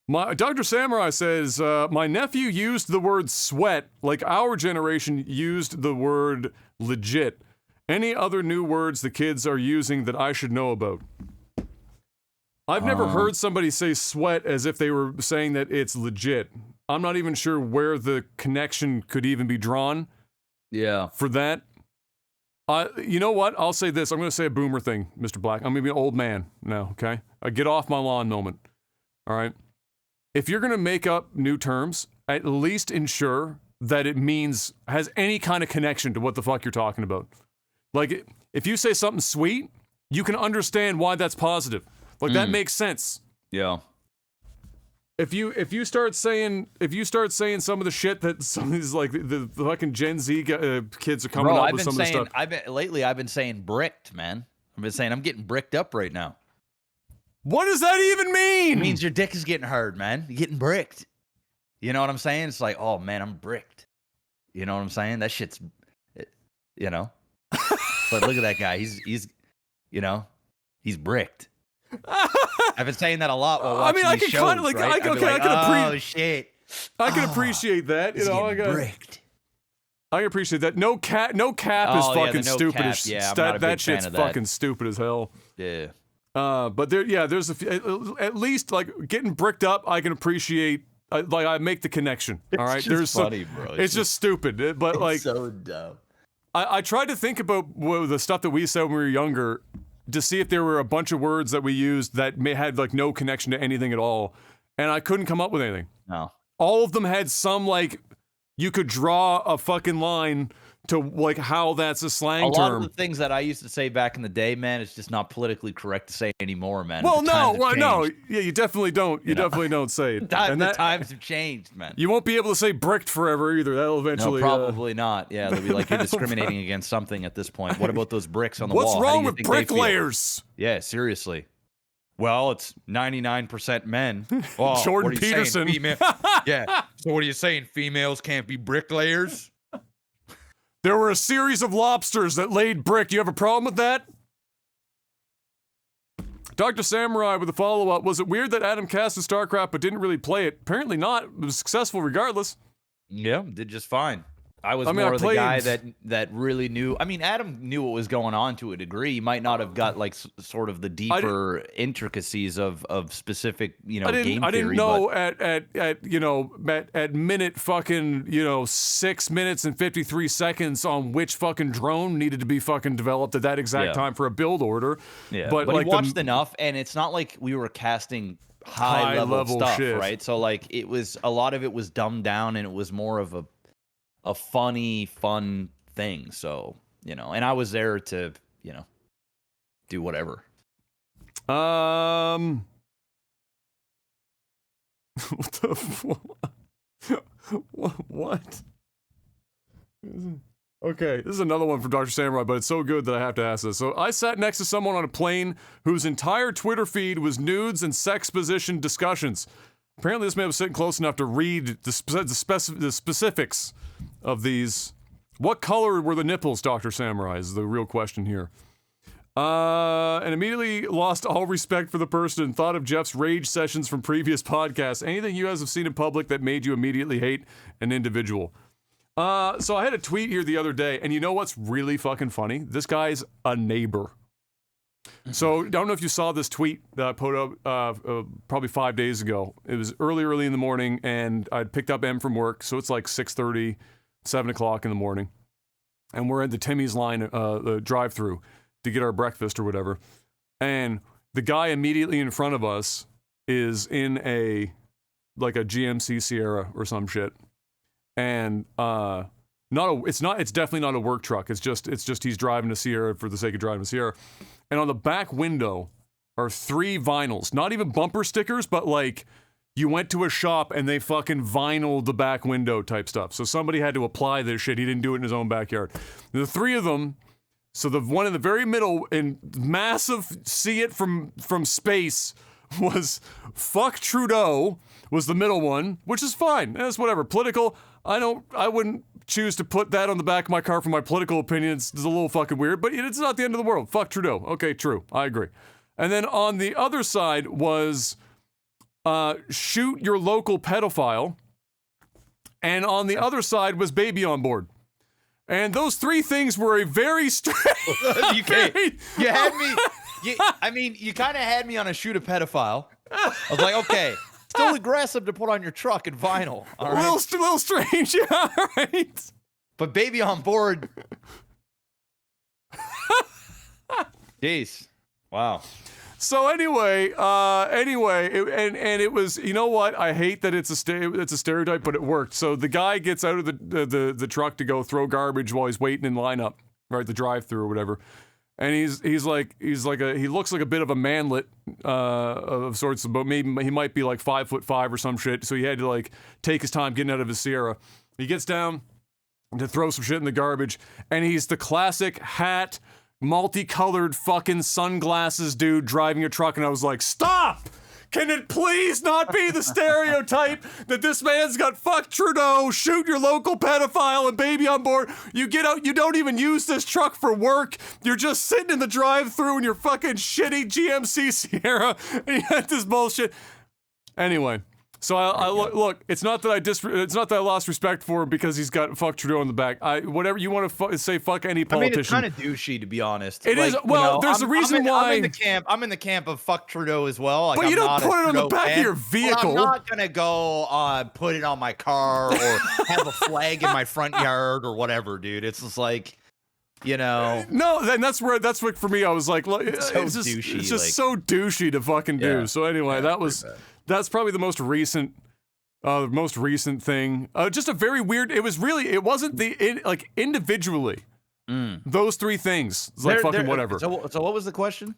Dr. Samurai says, my nephew used the word sweat like our generation used the word legit. Any other new words the kids are using that I should know about? I've never heard somebody say sweat as if they were saying that it's legit. I'm not even sure where the connection could even be drawn. Yeah. For that. You know what? I'll say this. I'm going to say a boomer thing, Mr. Black. I'm going to be an old man now, okay? A get off my lawn moment. All right? If you're going to make up new terms, at least ensure that it has any kind of connection to what the fuck you're talking about. Like, if you say something sweet, you can understand why that's positive. Like, that makes sense. Yeah. If you start saying some of the shit that some of these, like, the fucking Gen Z kids are coming up with some of the stuff. I've been saying bricked, man. I've been saying I'm getting bricked up right now. What does that even mean? It means your dick is getting hard, man. You're getting bricked. You know what I'm saying? It's like, oh, man, I'm bricked. You know what I'm saying? That shit's, you know. But look at that guy. He's bricked. I've been saying that a lot while watching I can shows, kind of like, right? oh shit. I can appreciate that. You know, bricked. I can appreciate that. No cap is fucking stupid. That shit's fucking stupid as hell. Yeah. But there's a few, at least like getting bricked up. I can appreciate. I make the connection. All right. It's just funny, bro. It's just stupid. But like, so dumb. I tried to think about the stuff that we said when we were younger to see if there were a bunch of words that we used that had like no connection to anything at all, and I couldn't come up with anything. No. All of them had some, like, you could draw a fucking line to, like, how that's a slang term. A lot of the things that I used to say back in the day, man, it's just not politically correct to say anymore, man. Well, no. Yeah, you definitely don't. You definitely don't say it. The times have changed, man. You won't be able to say bricked forever either. That'll eventually... No, probably not. Yeah, they'll be like, you're discriminating against something at this point. What about those bricks on the wall? What's wrong with bricklayers? Yeah, seriously. Well, it's 99% men. Oh, Jordan Peterson. Yeah. So what are you saying? Females can't be bricklayers? There were a series of lobsters that laid brick. You have a problem with that? Dr. Samurai with a follow-up. Was it weird that Adam casted StarCraft but didn't really play it? Apparently not. It was successful regardless. Yeah, did just fine. I was more of the guy that really knew. I mean, Adam knew what was going on to a degree. He might not have got like sort of the deeper intricacies of specific, game theory. I didn't know at minute fucking 6 minutes and 53 seconds on which fucking drone needed to be fucking developed at that exact time for a build order. Yeah, but like, he watched enough, and it's not like we were casting high level stuff, shit. Right? So like it was a lot of it was dumbed down, and it was more of a fun thing. So, and I was there to, do whatever. What what? Okay, this is another one from Dr. Samurai, but it's so good that I have to ask this. So I sat next to someone on a plane whose entire Twitter feed was nudes and sex position discussions. Apparently this man was sitting close enough to read the specifics of these. What color were the nipples, Dr. Samurai, is the real question here. And immediately lost all respect for the person and thought of Jeff's rage sessions from previous podcasts. Anything you guys have seen in public that made you immediately hate an individual? So I had a tweet here the other day, and you know what's really fucking funny? This guy's a neighbor. So, I don't know if you saw this tweet that I put up probably 5 days ago. It was early in the morning, and I'd picked up Em from work, so it's like 6:30, 7 o'clock in the morning. And we're at the Timmy's line, the drive-thru, to get our breakfast or whatever. And the guy immediately in front of us is in a GMC Sierra or some shit. And it's definitely not a work truck. It's just he's driving a Sierra for the sake of driving a Sierra. And on the back window are 3 vinyls, not even bumper stickers, but like you went to a shop and they fucking vinyled the back window type stuff. So somebody had to apply this shit. He didn't do it in his own backyard. The 3 of them, so the one in the very middle in massive, see it from space, was fuck Trudeau, was the middle one, which is fine. That's whatever. Political, I wouldn't choose to put that on the back of my car for my political opinions. It's a little fucking weird, but it's not the end of the world. Fuck Trudeau. Okay, true. I agree. And then on the other side was shoot your local pedophile. And on the other side was baby on board. And those 3 things were a very strange... You had me... you kind of had me on a shoot a pedophile. I was like, okay... Still aggressive to put on your truck and vinyl. All right? A little strange, yeah, all right. But baby on board. Jeez. Wow. So anyway, it was, you know what? I hate that it's a stereotype, but it worked. So the guy gets out of the truck to go throw garbage while he's waiting in lineup, right, the drive-thru or whatever. And he looks like a bit of a manlet of sorts, but maybe he might be like 5'5" or some shit. So he had to like take his time getting out of his Sierra. He gets down to throw some shit in the garbage, and he's the classic hat, multicolored fucking sunglasses dude driving a truck. And I was like, stop! Can it please not be the stereotype that this man's got fuck Trudeau, shoot your local pedophile, and baby on board? You get out, you don't even use this truck for work. You're just sitting in the drive-thru in your fucking shitty GMC Sierra, and you had this bullshit. Anyway, so I look. It's not that I lost respect for him because he's got fuck Trudeau in the back. Whatever you want to say, fuck any politician. I mean, it's kind of douchey, to be honest. It is. Well, there's a reason why. I'm in the camp of fuck Trudeau as well. Like, but you don't put it on the back of your vehicle. Well, I'm not gonna go put it on my car or have a flag in my front yard or whatever, dude. It's just like, No, then that's what for me. I was like, it's just so douchey to fucking do. So anyway, that's probably the most recent thing. Just a very weird. It wasn't individually. Those three things. It's like fucking whatever. So what was the question?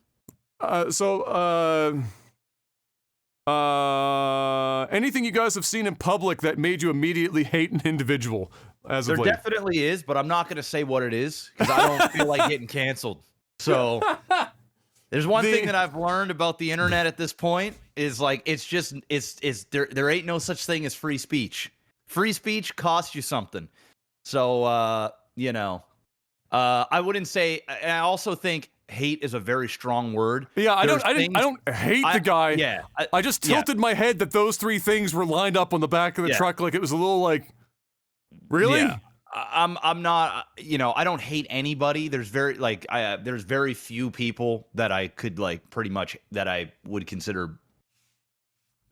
Anything you guys have seen in public that made you immediately hate an individual as of late? There definitely is, but I'm not going to say what it is because I don't feel like getting canceled. So there's one thing that I've learned about the internet at this point is like there ain't no such thing as free speech. Free speech costs you something. So I wouldn't say. And I also think hate is a very strong word. Yeah, I don't hate the guy. Yeah, I just tilted my head that those three things were lined up on the back of the truck like it was a little like, really? Yeah. I'm not. I don't hate anybody. There's very few people that I could like pretty much that I would consider.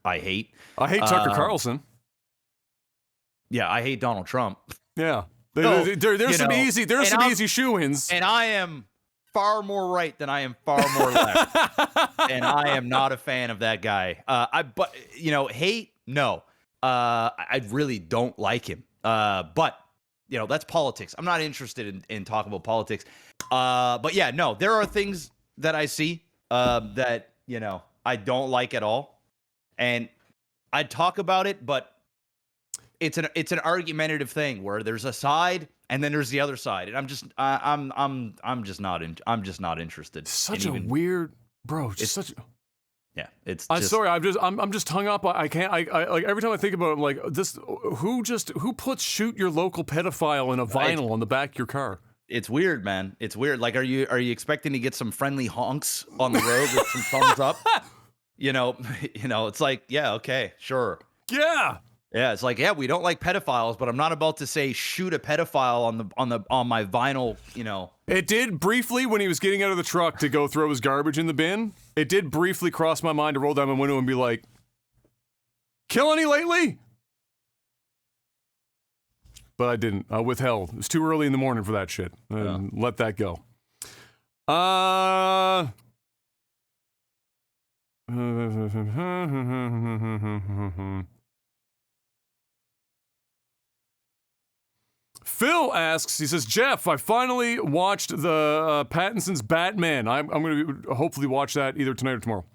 I hate Tucker Carlson. Yeah, I hate Donald Trump. Yeah, there's some easy shoo-ins, and I am far more right than I am far more left, and I am not a fan of that guy. Hate, no. I really don't like him. But that's politics. I'm not interested in talking about politics. But yeah, no, there are things that I see that I don't like at all, and I'd talk about it, but it's an argumentative thing where there's a side and then there's the other side, and I'm just not interested. Such a weird, bro. Yeah, it's. I'm sorry. I'm just hung up. I can't. I like every time I think about it, I'm like this. Who puts "shoot your local pedophile" in a vinyl on the back of your car? It's weird, man. It's weird. Like, are you expecting to get some friendly honks on the road with some thumbs up? It's like, yeah, okay, sure. Yeah. Yeah, it's like, yeah, we don't like pedophiles, but I'm not about to say shoot a pedophile on my vinyl, It did briefly when he was getting out of the truck to go throw his garbage in the bin. It did briefly cross my mind to roll down my window and be like, "Kill any lately?" But I didn't. I withheld. It was too early in the morning for that shit. Let that go. Phil asks, he says, "Jeff, I finally watched the Pattinson's Batman. I'm going to hopefully watch that either tonight or tomorrow."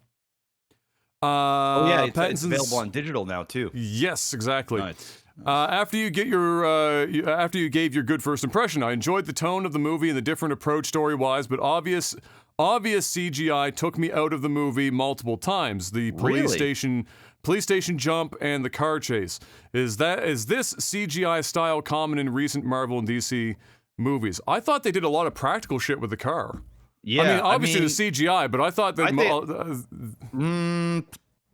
It's available on digital now too. Yes, exactly. Nice. After you gave your good first impression, I enjoyed the tone of the movie and the different approach story-wise, but obvious CGI took me out of the movie multiple times. The police station jump and the car chase. Is this CGI style common in recent Marvel and DC movies? I thought they did a lot of practical shit with the car. Yeah, I mean, obviously the CGI, but I thought that.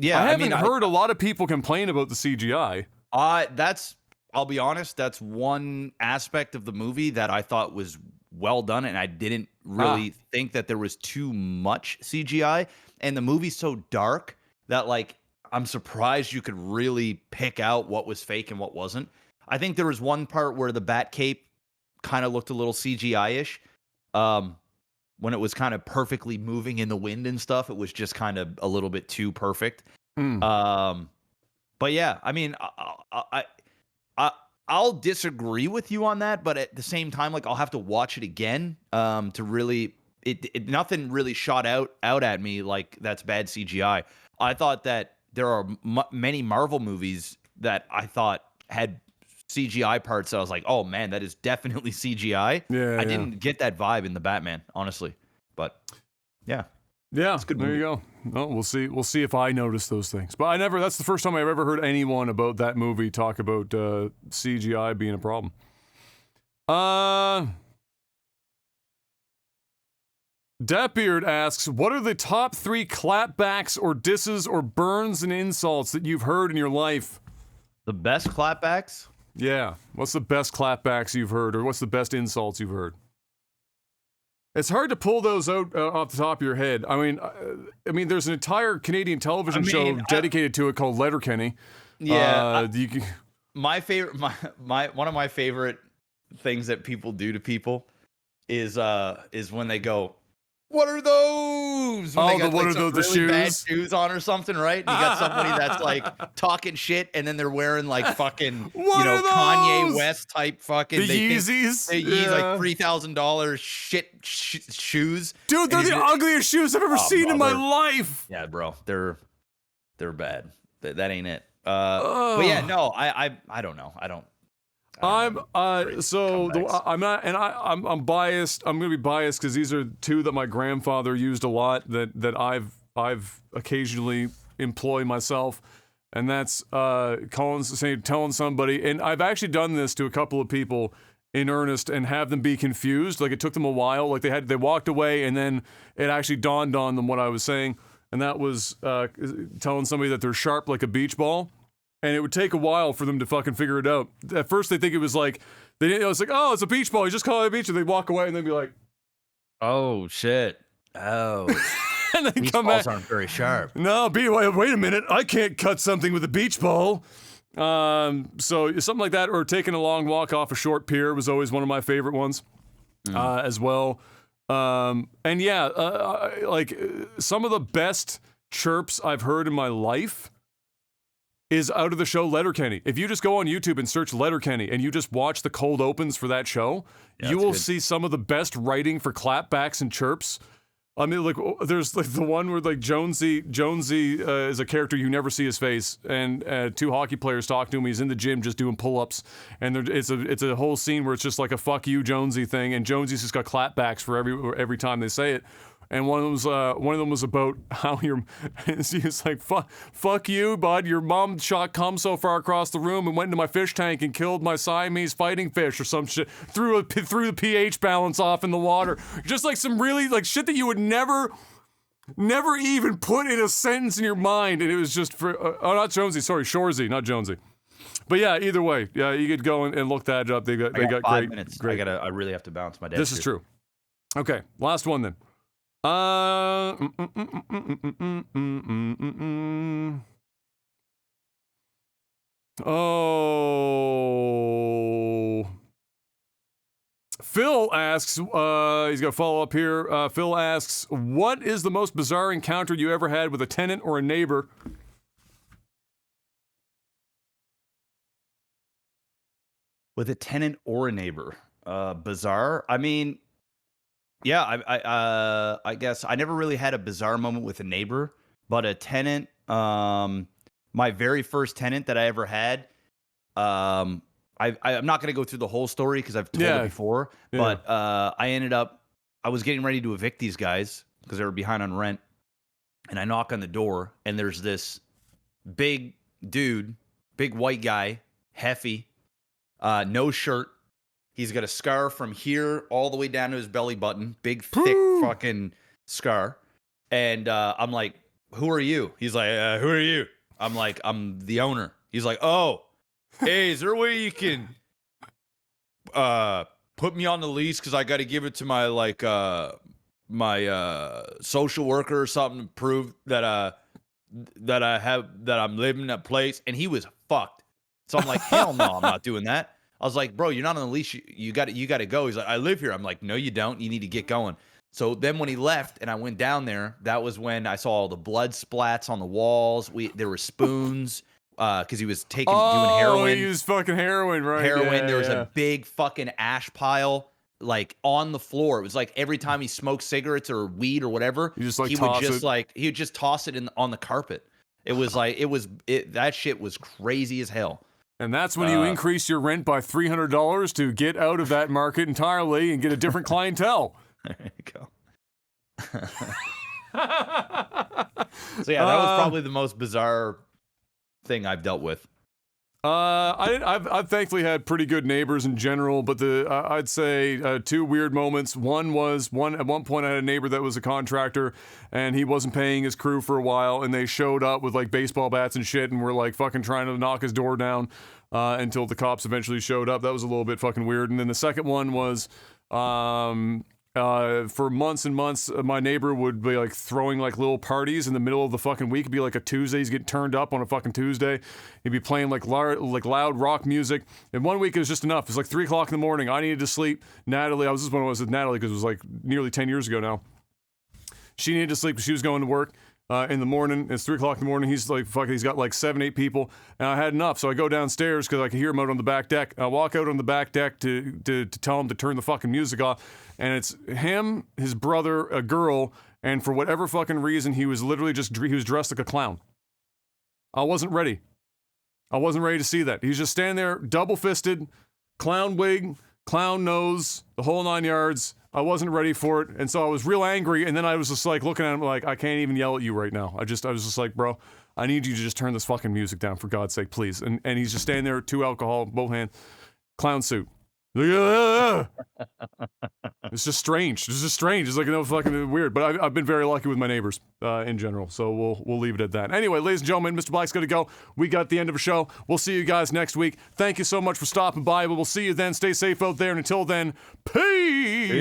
I haven't heard a lot of people complain about the CGI. I'll be honest, that's one aspect of the movie that I thought was well done, and I didn't really think that there was too much CGI. And the movie's so dark that I'm surprised you could really pick out what was fake and what wasn't. I think there was one part where the Batcape kind of looked a little CGI-ish. When it was kind of perfectly moving in the wind and stuff, it was just kind of a little bit too perfect. But yeah, I mean, I'll disagree with you on that, but at the same time, I'll have to watch it again to really. Nothing really shot out at me like that's bad CGI. I thought that there are many Marvel movies that I thought had CGI parts that I was like, oh man, that is definitely CGI. Yeah, I didn't get that vibe in the Batman, honestly. But yeah. Yeah, it's good. There you go. Well, we'll see. We'll see if I notice those things. But that's the first time I've ever heard anyone about that movie talk about CGI being a problem. Datbeard asks, what are the top 3 clapbacks or disses or burns and insults that you've heard in your life? The best clapbacks? Yeah. What's the best clapbacks you've heard, or what's the best insults you've heard? It's hard to pull those out off the top of your head. I mean, there's an entire Canadian television show dedicated to it called Letterkenny. Yeah. My favorite, one of my favorite things that people do to people is when they go, what are those? When they got, what are those, the really bad shoes? shoes on or something, right? And you got somebody that's like talking shit, and then they're wearing like fucking, Kanye West type fucking the Yeezys. They use like $3,000 shit shoes. Dude, they're the ugliest shoes I've ever seen in my life. Yeah, bro, they're bad. That ain't it. But yeah, no, I don't know. I'm not, and I'm biased. I'm gonna be biased because these are two that my grandfather used a lot that I've occasionally employ myself, and that's telling somebody, and I've actually done this to a couple of people in earnest and have them be confused. Like it took them a while. Like they walked away, and then it actually dawned on them what I was saying, and that was telling somebody that they're sharp like a beach ball. And it would take a while for them to fucking figure it out. At first, they think it was like, it's like, oh, it's a beach ball. You just call it a beach. And they'd walk away and they'd be like, oh, shit. Oh. And then beach come balls back. Aren't very sharp. No, wait a minute. I can't cut something with a beach ball. So something like that, or taking a long walk off a short pier was always one of my favorite ones as well. And yeah, like some of the best chirps I've heard in my life is out of the show Letterkenny. If you just go on YouTube and search Letterkenny and you just watch the cold opens for that show, you will see some of the best writing for clapbacks and chirps. I mean, like, there's like the one where like Jonesy is a character you never see his face, and two hockey players talk to him. He's in the gym just doing pull-ups, and it's a whole scene where it's just like a "fuck you, Jonesy" thing, and Jonesy's just got clapbacks for every time they say it. And one of them was about how he was like, fuck you, bud. Your mom shot cum so far across the room and went into my fish tank and killed my Siamese fighting fish or some shit. Threw the pH balance off in the water. Just like some really like shit that you would never even put in a sentence in your mind. And it was just for not Jonesy, sorry, Shoresy, not Jonesy. But yeah, either way, yeah, you could go and look that up. They got 5 great minutes. Great. I really have to bounce my dad. This is true. Okay, last one then. Oh. Phil asks, he's got a follow-up here. Phil asks, what is the most bizarre encounter you ever had with a tenant or a neighbor? With a tenant or a neighbor? Bizarre? I mean... Yeah, I guess I never really had a bizarre moment with a neighbor, but a tenant, my very first tenant that I ever had, I'm not going to go through the whole story because I've told it before, but I was getting ready to evict these guys because they were behind on rent, and I knock on the door, and there's this big dude, big white guy, heffy, no shirt. He's got a scar from here all the way down to his belly button. Big, thick fucking scar. And I'm like, who are you? He's like, who are you? I'm like, I'm the owner. He's like, oh, hey, is there a way you can put me on the lease? Because I got to give it to my, like, my social worker or something to prove that I'm living in that place. And he was fucked. So I'm like, hell no, I'm not doing that. I was like, bro, you're not on the leash. You got to go. He's like, I live here. I'm like, no, you don't. You need to get going. So then when he left and I went down there, that was when I saw all the blood splats on the walls. There were spoons because he was doing heroin. He was fucking heroin, right? Heroin. Yeah, there was a big fucking ash pile like on the floor. It was like every time he smoked cigarettes or weed or whatever, he would just toss it on the carpet. It was like that shit was crazy as hell. And that's when you increase your rent by $300 to get out of that market entirely and get a different clientele. There you go. So yeah, that was probably the most bizarre thing I've dealt with. I've thankfully had pretty good neighbors in general, but I'd say two weird moments. One was at one point I had a neighbor that was a contractor, and he wasn't paying his crew for a while, and they showed up with like baseball bats and shit, and were like fucking trying to knock his door down until the cops eventually showed up. That was a little bit fucking weird. And then the second one was for months and months, my neighbor would be like throwing like little parties in the middle of the fucking week. It'd be like a Tuesday. He's getting turned up on a fucking Tuesday. He'd be playing like loud rock music. And one week it was just enough. It was like 3 o'clock in the morning. I needed to sleep. Natalie, this is when I was with Natalie because it was like nearly 10 years ago now. She needed to sleep because she was going to work. In the morning, it's 3 o'clock in the morning. He's like, fuck, he's got like 7, 8 people, and I had enough. So I go downstairs because I can hear him out on the back deck. I walk out on the back deck to tell him to turn the fucking music off, and it's him, his brother, a girl, and for whatever fucking reason, he was literally he was dressed like a clown. I wasn't ready. I wasn't ready to see that. He's just standing there, double-fisted, clown wig, clown nose, the whole 9 yards. I wasn't ready for it, and so I was real angry, and then I was just like looking at him like, I can't even yell at you right now. I was just like, bro, I need you to just turn this fucking music down for God's sake, please. And he's just standing there, 2 alcohol, both hands, clown suit. It's just strange. It's just strange. It's like, fucking weird. But I've been very lucky with my neighbors in general, so we'll leave it at that. Anyway, ladies and gentlemen, Mr. Black's got to go. We got the end of a show. We'll see you guys next week. Thank you so much for stopping by. We'll see you then. Stay safe out there, and until then, peace.